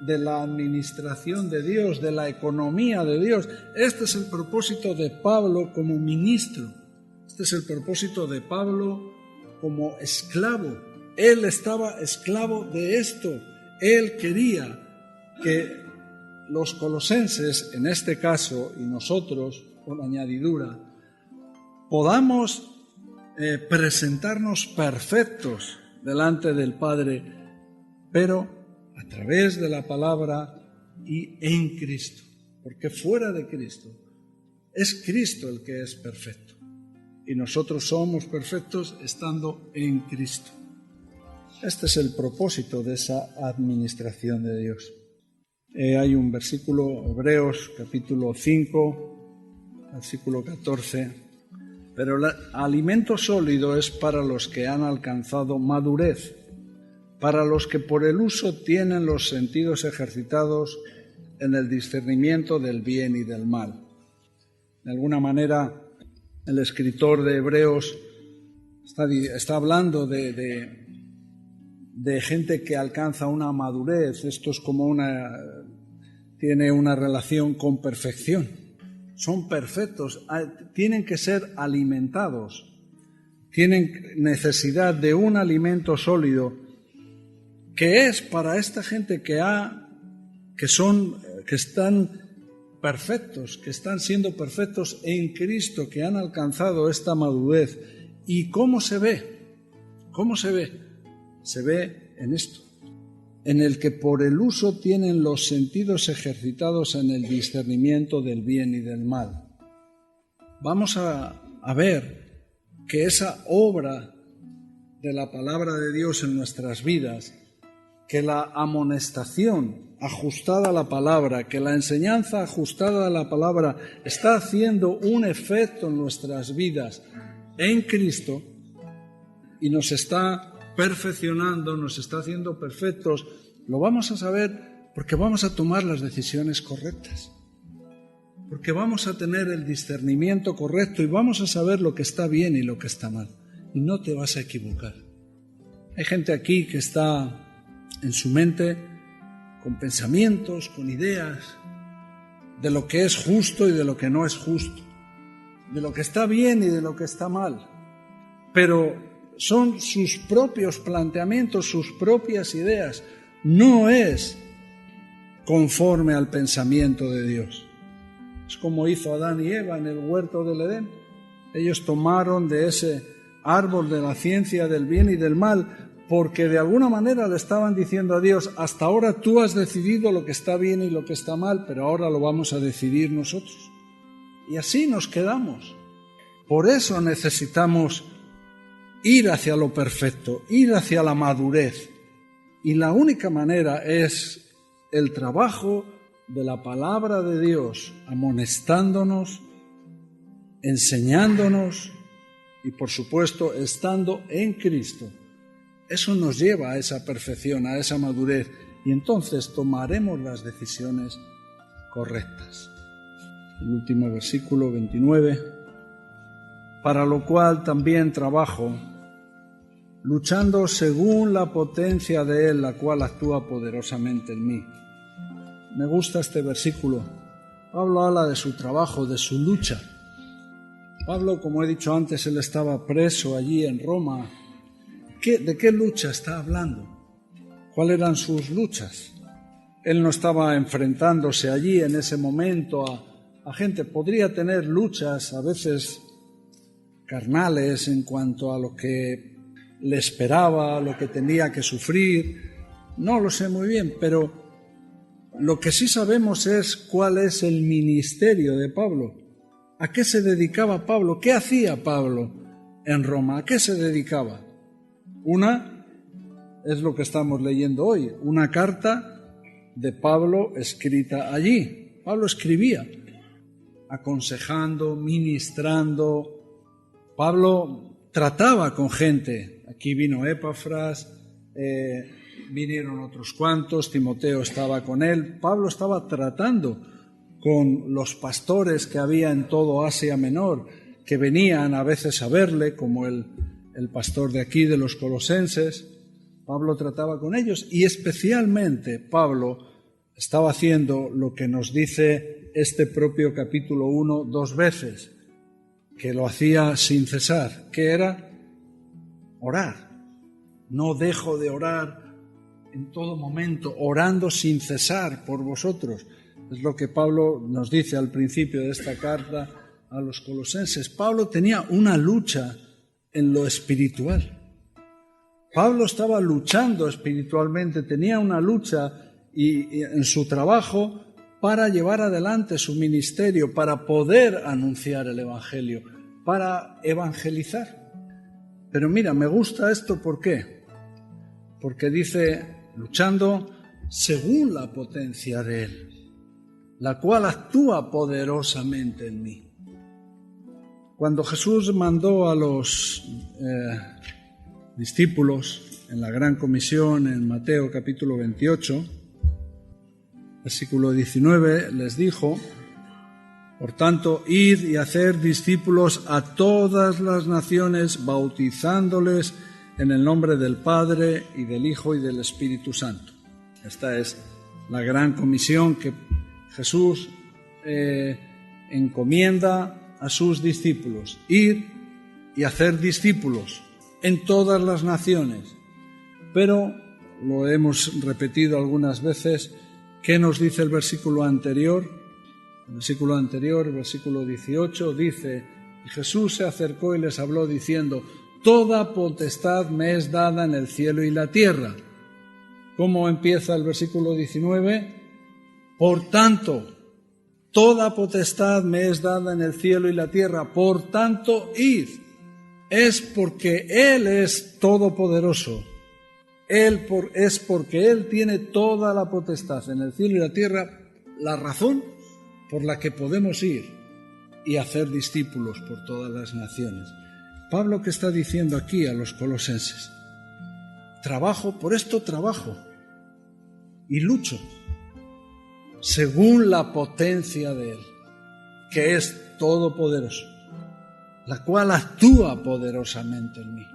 de la administración de Dios, de la economía de Dios. Este es el propósito de Pablo como ministro. Este es el propósito de Pablo como esclavo. Él estaba esclavo de esto. Él quería que los colosenses, en este caso, y nosotros, por añadidura, podamos presentarnos perfectos delante del Padre, pero a través de la palabra y en Cristo, porque fuera de Cristo es Cristo el que es perfecto. y nosotros somos perfectos estando en Cristo. Este es el propósito de esa administración de Dios. Hay un versículo, Hebreos capítulo 5, versículo 14. Pero el alimento sólido es para los que han alcanzado madurez, para los que por el uso tienen los sentidos ejercitados en el discernimiento del bien y del mal. De alguna manera, el escritor de Hebreos está hablando de gente que alcanza una madurez. Esto es como tiene una relación con perfección. Son perfectos, tienen que ser alimentados, tienen necesidad de un alimento sólido que es para esta gente que están perfectos, que están siendo perfectos en Cristo, que han alcanzado esta madurez. ¿Y cómo se ve? ¿Cómo se ve? Se ve en esto, en el que por el uso tienen los sentidos ejercitados en el discernimiento del bien y del mal. Vamos a ver que esa obra de la palabra de Dios en nuestras vidas, que la amonestación ajustada a la palabra, que la enseñanza ajustada a la palabra está haciendo un efecto en nuestras vidas en Cristo y nos está perfeccionando, nos está haciendo perfectos. Lo vamos a saber porque vamos a tomar las decisiones correctas, porque vamos a tener el discernimiento correcto y vamos a saber lo que está bien y lo que está mal, y no te vas a equivocar. Hay gente aquí que está en su mente con pensamientos, con ideas de lo que es justo y de lo que no es justo, de lo que está bien y de lo que está mal, pero son sus propios planteamientos, sus propias ideas, no es conforme al pensamiento de Dios. Es como hizo Adán y Eva en el huerto del Edén. Ellos tomaron de ese árbol de la ciencia del bien y del mal porque de alguna manera le estaban diciendo a Dios: hasta ahora tú has decidido lo que está bien y lo que está mal, pero ahora lo vamos a decidir nosotros. Y así nos quedamos. Por eso necesitamos ir hacia lo perfecto, ir hacia la madurez. Y la única manera es el trabajo de la palabra de Dios, amonestándonos, enseñándonos y, por supuesto, estando en Cristo. Eso nos lleva a esa perfección, a esa madurez, y entonces tomaremos las decisiones correctas. El último versículo 29. Para lo cual también trabajo, luchando según la potencia de Él, la cual actúa poderosamente en mí. Me gusta este versículo. Pablo habla de su trabajo, de su lucha. Pablo, como he dicho antes, él estaba preso allí en Roma. ¿De qué lucha está hablando? ¿Cuáles eran sus luchas? Él no estaba enfrentándose allí en ese momento a gente. Podría tener luchas a veces carnales en cuanto a lo que le esperaba, lo que tenía que sufrir. No lo sé muy bien, pero lo que sí sabemos es cuál es el ministerio de Pablo. ¿A qué se dedicaba Pablo? ¿Qué hacía Pablo en Roma? ¿A qué se dedicaba? Una es lo que estamos leyendo hoy, una carta de Pablo escrita allí. Pablo escribía, aconsejando, ministrando. Pablo trataba con gente. Aquí vino Epafras, vinieron otros cuantos, Timoteo estaba con él. Pablo estaba tratando con los pastores que había en todo Asia Menor, que venían a veces a verle, como el pastor de aquí, de los colosenses. Pablo trataba con ellos y especialmente Pablo estaba haciendo lo que nos dice este propio capítulo 1 2 veces, que lo hacía sin cesar, que era orar. No dejo de orar en todo momento, orando sin cesar por vosotros. Es lo que Pablo nos dice al principio de esta carta a los colosenses. Pablo tenía una lucha en lo espiritual. Pablo estaba luchando espiritualmente, tenía una lucha y en su trabajo para llevar adelante su ministerio, para poder anunciar el Evangelio. para evangelizar. Pero mira, me gusta esto, ¿por qué? Porque dice, luchando según la potencia de Él, la cual actúa poderosamente en mí. Cuando Jesús mandó a los discípulos en la Gran Comisión, en Mateo capítulo 28, versículo 19, les dijo: por tanto, id y hacer discípulos a todas las naciones, bautizándoles en el nombre del Padre y del Hijo y del Espíritu Santo. Esta es la gran comisión que Jesús encomienda a sus discípulos. Ir y hacer discípulos en todas las naciones. Pero, lo hemos repetido algunas veces, ¿qué nos dice el versículo anterior? El versículo 18, dice: y Jesús se acercó y les habló diciendo: toda potestad me es dada en el cielo y la tierra. ¿Cómo empieza el versículo 19? Por tanto, toda potestad me es dada en el cielo y la tierra, por tanto, id. Es porque Él es todopoderoso. Es porque Él tiene toda la potestad en el cielo y la tierra, la razón por la que podemos ir y hacer discípulos por todas las naciones. Pablo, ¿qué está diciendo aquí a los colosenses? Trabajo, por esto trabajo y lucho, según la potencia de Él, que es todopoderoso, la cual actúa poderosamente en mí.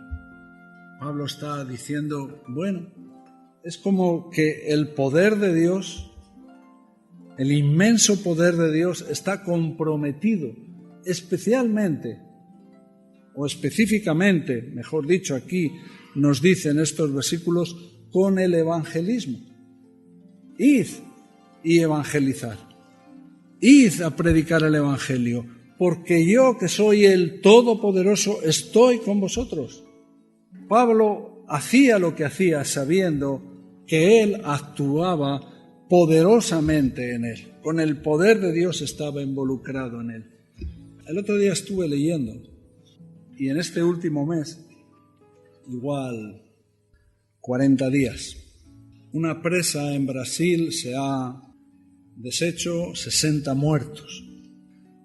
Pablo está diciendo, bueno, es como que el poder de Dios, el inmenso poder de Dios está comprometido especialmente, o específicamente, mejor dicho, aquí nos dicen estos versículos, con el evangelismo. Id y evangelizar. Id a predicar el evangelio, porque yo, que soy el Todopoderoso, estoy con vosotros. Pablo hacía lo que hacía sabiendo que él actuaba poderosamente en él. Con el poder de Dios estaba involucrado en él. El otro día estuve leyendo, y en este último mes, igual 40 días, una presa en Brasil se ha deshecho 60 muertos.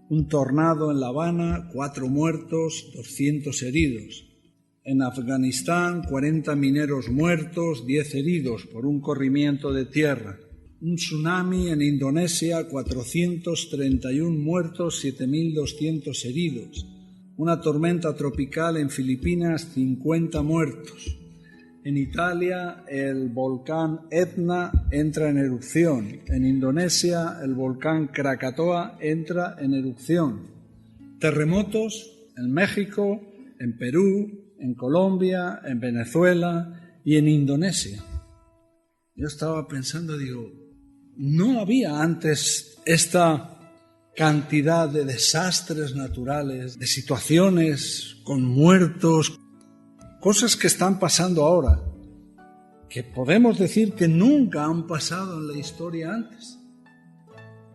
Un tornado en La Habana, 4 muertos, 200 heridos. En Afganistán, 40 mineros muertos, 10 heridos por un corrimiento de tierra. Un tsunami en Indonesia, 431 muertos, 7.200 heridos. Una tormenta tropical en Filipinas, 50 muertos. En Italia, el volcán Etna entra en erupción. En Indonesia, el volcán Krakatoa entra en erupción. Terremotos en México, en Perú, en Colombia, en Venezuela y en Indonesia. Yo estaba pensando, digo, no había antes esta cantidad de desastres naturales, de situaciones con muertos, cosas que están pasando ahora, que podemos decir que nunca han pasado en la historia antes.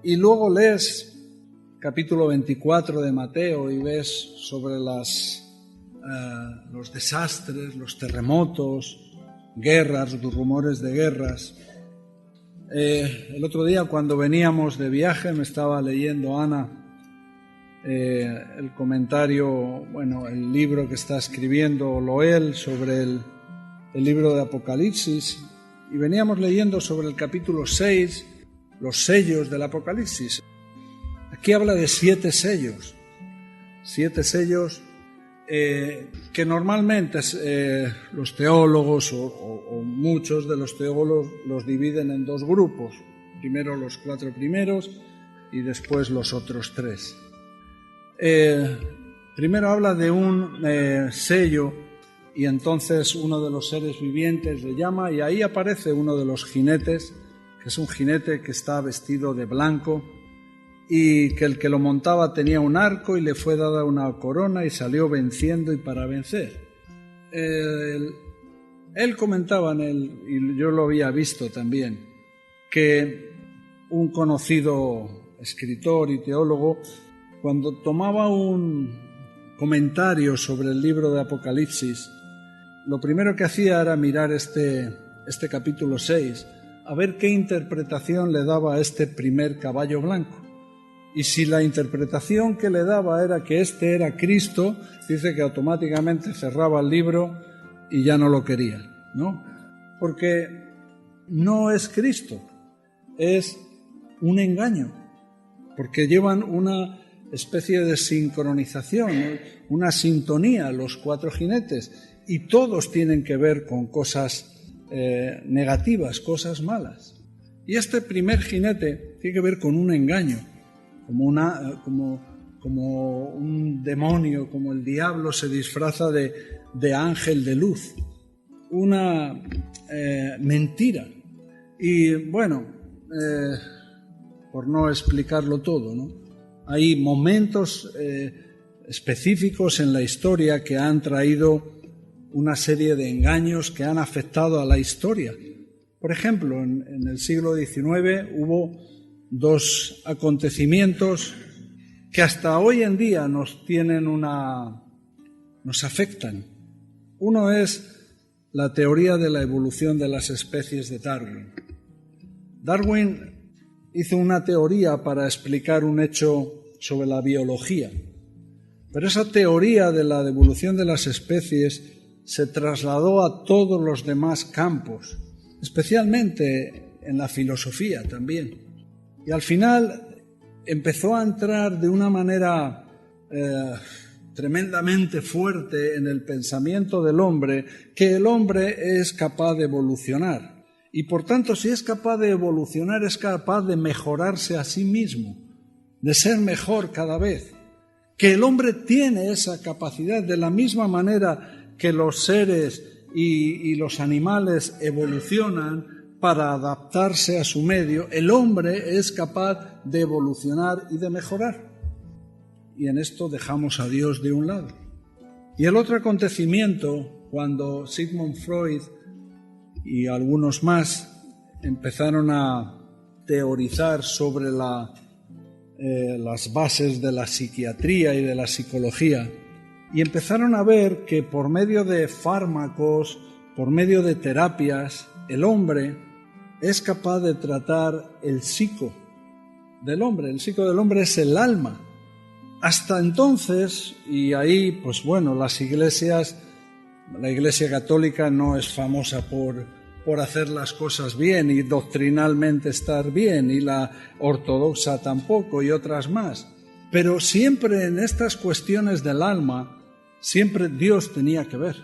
Y luego lees capítulo 24 de Mateo y ves sobre los desastres, los terremotos, guerras, rumores de guerras. El otro día, cuando veníamos de viaje, me estaba leyendo Ana el comentario, el libro que está escribiendo Loel sobre el libro de Apocalipsis, y veníamos leyendo sobre el capítulo 6, los sellos del Apocalipsis. Aquí habla de 7 sellos. 7 sellos que normalmente los teólogos o muchos de los teólogos los dividen en 2 grupos. Primero los 4 primeros y después los otros 3. Primero habla de un sello, y entonces uno de los seres vivientes le llama, y ahí aparece uno de los jinetes, que es un jinete que está vestido de blanco, y que el que lo montaba tenía un arco y le fue dada una corona y salió venciendo y para vencer. Él comentaba y yo lo había visto también, que un conocido escritor y teólogo, cuando tomaba un comentarios sobre el libro de Apocalipsis, lo primero que hacía era mirar este capítulo 6, a ver qué interpretación le daba a este primer caballo blanco. Y si la interpretación que le daba era que este era Cristo, dice que automáticamente cerraba el libro y ya no lo quería, ¿no? Porque no es Cristo, es un engaño, porque llevan una especie de sincronización, una sintonía, los 4 jinetes, y todos tienen que ver con cosas negativas, cosas malas. Y este primer jinete tiene que ver con un engaño, como un demonio, como el diablo se disfraza de ángel de luz, una mentira. Y bueno, por no explicarlo todo, ¿no? Hay momentos específicos en la historia que han traído una serie de engaños que han afectado a la historia. Por ejemplo, en el siglo XIX hubo 2 acontecimientos que hasta hoy en día nos afectan. Uno es la teoría de la evolución de las especies de Darwin. Darwin hizo una teoría para explicar un hecho sobre la biología, pero esa teoría de la evolución de las especies se trasladó a todos los demás campos, especialmente en la filosofía también. Y al final empezó a entrar de una manera tremendamente fuerte en el pensamiento del hombre, que el hombre es capaz de evolucionar. Y por tanto, si es capaz de evolucionar, es capaz de mejorarse a sí mismo, de ser mejor cada vez. Que el hombre tiene esa capacidad de la misma manera que los seres y los animales evolucionan para adaptarse a su medio, el hombre es capaz de evolucionar y de mejorar. Y en esto dejamos a Dios de un lado. Y el otro acontecimiento, cuando Sigmund Freud y algunos más empezaron a teorizar sobre las bases de la psiquiatría y de la psicología, y empezaron a ver que por medio de fármacos, por medio de terapias, el hombre es capaz de tratar el psico del hombre. El psico del hombre es el alma. Hasta entonces, y ahí, pues bueno, la Iglesia católica no es famosa por hacer las cosas bien y doctrinalmente estar bien, y la ortodoxa tampoco, y otras más. Pero siempre en estas cuestiones del alma, siempre Dios tenía que ver.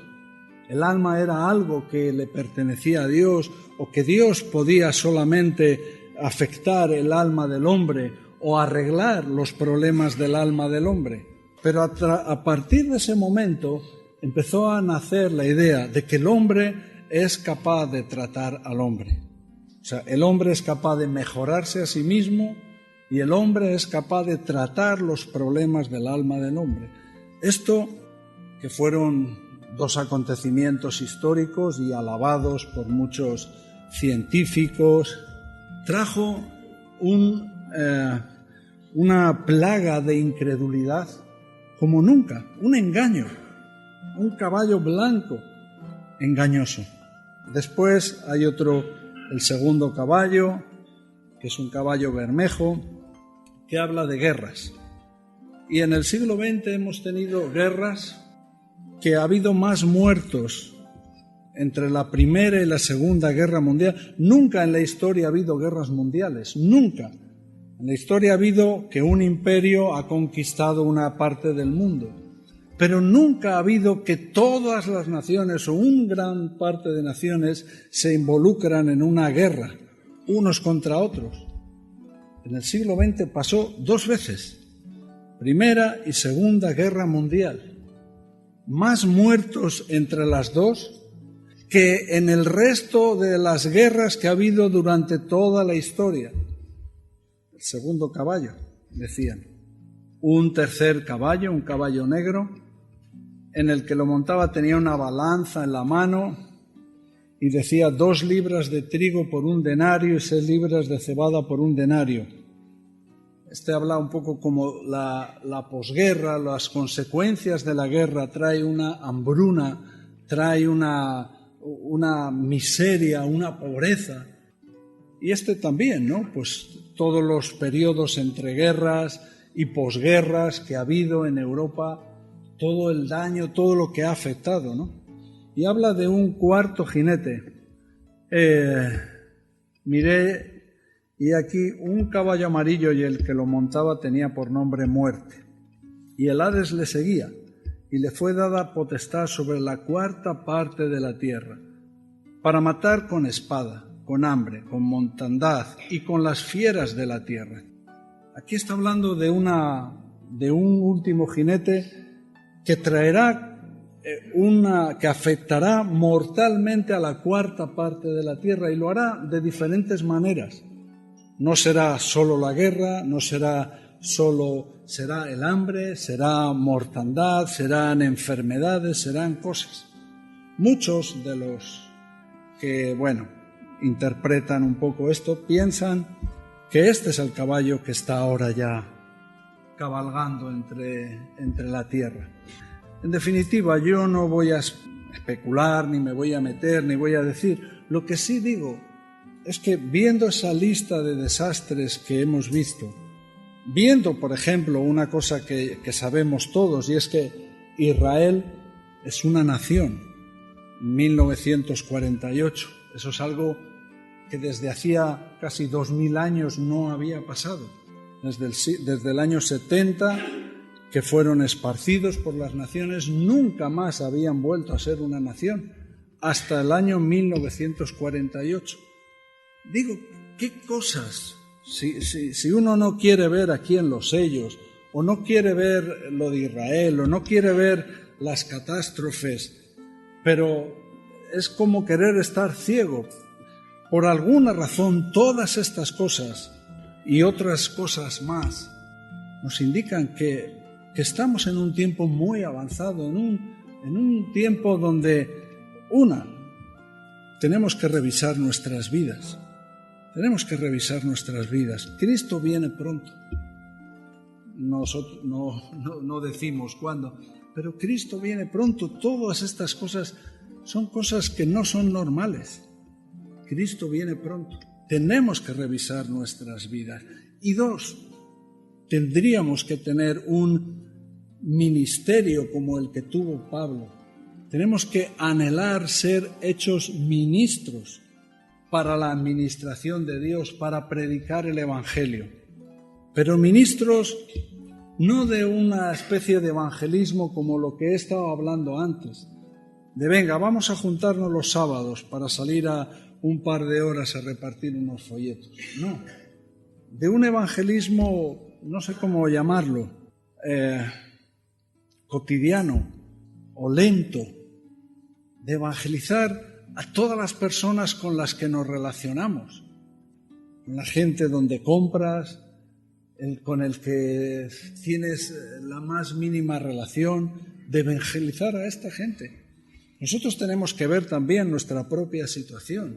El alma era algo que le pertenecía a Dios, o que Dios podía solamente afectar el alma del hombre o arreglar los problemas del alma del hombre. Pero a partir de ese momento empezó a nacer la idea de que el hombre es capaz de tratar al hombre. O sea, el hombre es capaz de mejorarse a sí mismo y el hombre es capaz de tratar los problemas del alma del hombre. Esto, que fueron 2 acontecimientos históricos y alabados por muchos científicos, trajo una plaga de incredulidad como nunca, un engaño, un caballo blanco engañoso. Después hay otro, el segundo caballo, que es un caballo bermejo, que habla de guerras. Y en el siglo XX hemos tenido guerras que ha habido más muertos entre la Primera y la Segunda Guerra Mundial. Nunca en la historia ha habido guerras mundiales, nunca. En la historia ha habido que un imperio ha conquistado una parte del mundo, pero nunca ha habido que todas las naciones o una gran parte de naciones se involucran en una guerra, unos contra otros. En el siglo XX pasó 2 veces, Primera y Segunda Guerra Mundial. Más muertos entre las 2 que en el resto de las guerras que ha habido durante toda la historia. El segundo caballo, decían. Un tercer caballo, un caballo negro, en el que lo montaba tenía una balanza en la mano y decía 2 libras de trigo por 1 denario y 6 libras de cebada por 1 denario. habla un poco como la posguerra, las consecuencias de la guerra, trae una hambruna, trae una miseria, una pobreza. Y también, ¿no? Pues todos los periodos entre guerras y posguerras que ha habido en Europa, todo el daño, todo lo que ha afectado, ¿no? Y habla de un cuarto jinete. Miré, y aquí un caballo amarillo, y el que lo montaba tenía por nombre Muerte. Y el Hades le seguía, y le fue dada potestad sobre la cuarta parte de la tierra, para matar con espada, con hambre, con mortandad y con las fieras de la tierra. Aquí está hablando de un último jinete que traerá que afectará mortalmente a la cuarta parte de la tierra, y lo hará de diferentes maneras. No será solo la guerra, será el hambre, será mortandad, serán enfermedades, serán cosas. Muchos de los que, interpretan un poco esto, piensan que este es el caballo que está ahora ya cabalgando entre la tierra. En definitiva, yo no voy a especular, ni me voy a meter, ni voy a decir. Lo que sí digo es que viendo esa lista de desastres que hemos visto, viendo, por ejemplo, una cosa que sabemos todos, y es que Israel es una nación, en 1948. Eso es algo que desde hacía casi 2000 años no había pasado. Desde el año 70, que fueron esparcidos por las naciones, nunca más habían vuelto a ser una nación, hasta el año 1948. Digo, ¿qué cosas? Si uno no quiere ver aquí en los sellos, o no quiere ver lo de Israel, o no quiere ver las catástrofes, pero es como querer estar ciego. Por alguna razón, todas estas cosas y otras cosas más nos indican que estamos en un tiempo muy avanzado, en un tiempo donde, tenemos que revisar nuestras vidas. Tenemos que revisar nuestras vidas. Cristo viene pronto. Nosotros no decimos cuándo, pero Cristo viene pronto. Todas estas cosas son cosas que no son normales. Cristo viene pronto. Tenemos que revisar nuestras vidas. Y tendríamos que tener un ministerio como el que tuvo Pablo. Tenemos que anhelar ser hechos ministros para la administración de Dios, para predicar el Evangelio. Pero ministros no de una especie de evangelismo como lo que he estado hablando antes, de venga, vamos a juntarnos los sábados para salir a un par de horas a repartir unos folletos. No, de un evangelismo, no sé cómo llamarlo, cotidiano o lento, de evangelizar a todas las personas con las que nos relacionamos, con la gente donde compras, con el que tienes la más mínima relación, de evangelizar a esta gente. Nosotros tenemos que ver también nuestra propia situación.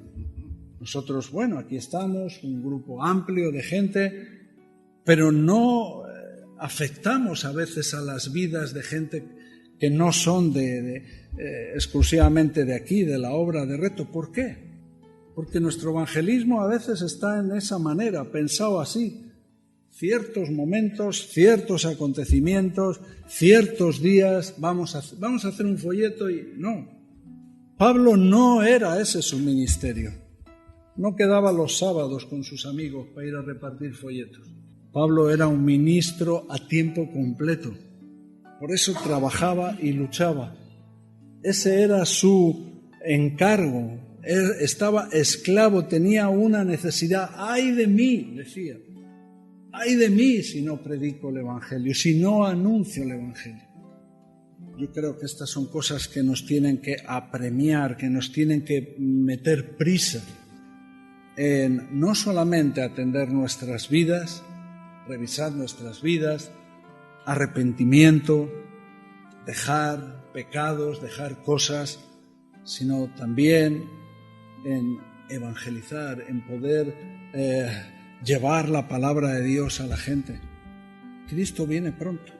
Nosotros, aquí estamos, un grupo amplio de gente, pero no afectamos a veces a las vidas de gente que no son exclusivamente de aquí, de la obra de Reto. ¿Por qué? Porque nuestro evangelismo a veces está en esa manera, pensado así. Ciertos momentos, ciertos acontecimientos, ciertos días, vamos a hacer un folleto y no. Pablo no era ese su ministerio. No quedaba los sábados con sus amigos para ir a repartir folletos. Pablo era un ministro a tiempo completo. Por eso trabajaba y luchaba. Ese era su encargo. Él estaba esclavo, tenía una necesidad. ¡Ay de mí!, decía. ¡Ay de mí si no predico el Evangelio, si no anuncio el Evangelio! Yo creo que estas son cosas que nos tienen que apremiar, que nos tienen que meter prisa en no solamente atender nuestras vidas, revisar nuestras vidas, arrepentimiento, dejar pecados, dejar cosas, sino también en evangelizar, en poder llevar la palabra de Dios a la gente. Cristo viene pronto.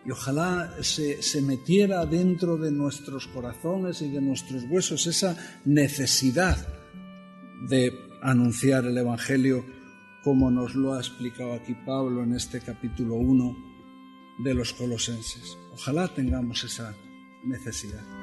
Y ojalá se metiera dentro de nuestros corazones y de nuestros huesos esa necesidad de anunciar el Evangelio, como nos lo ha explicado aquí Pablo en este capítulo 1 de los Colosenses. Ojalá tengamos esa necesidad.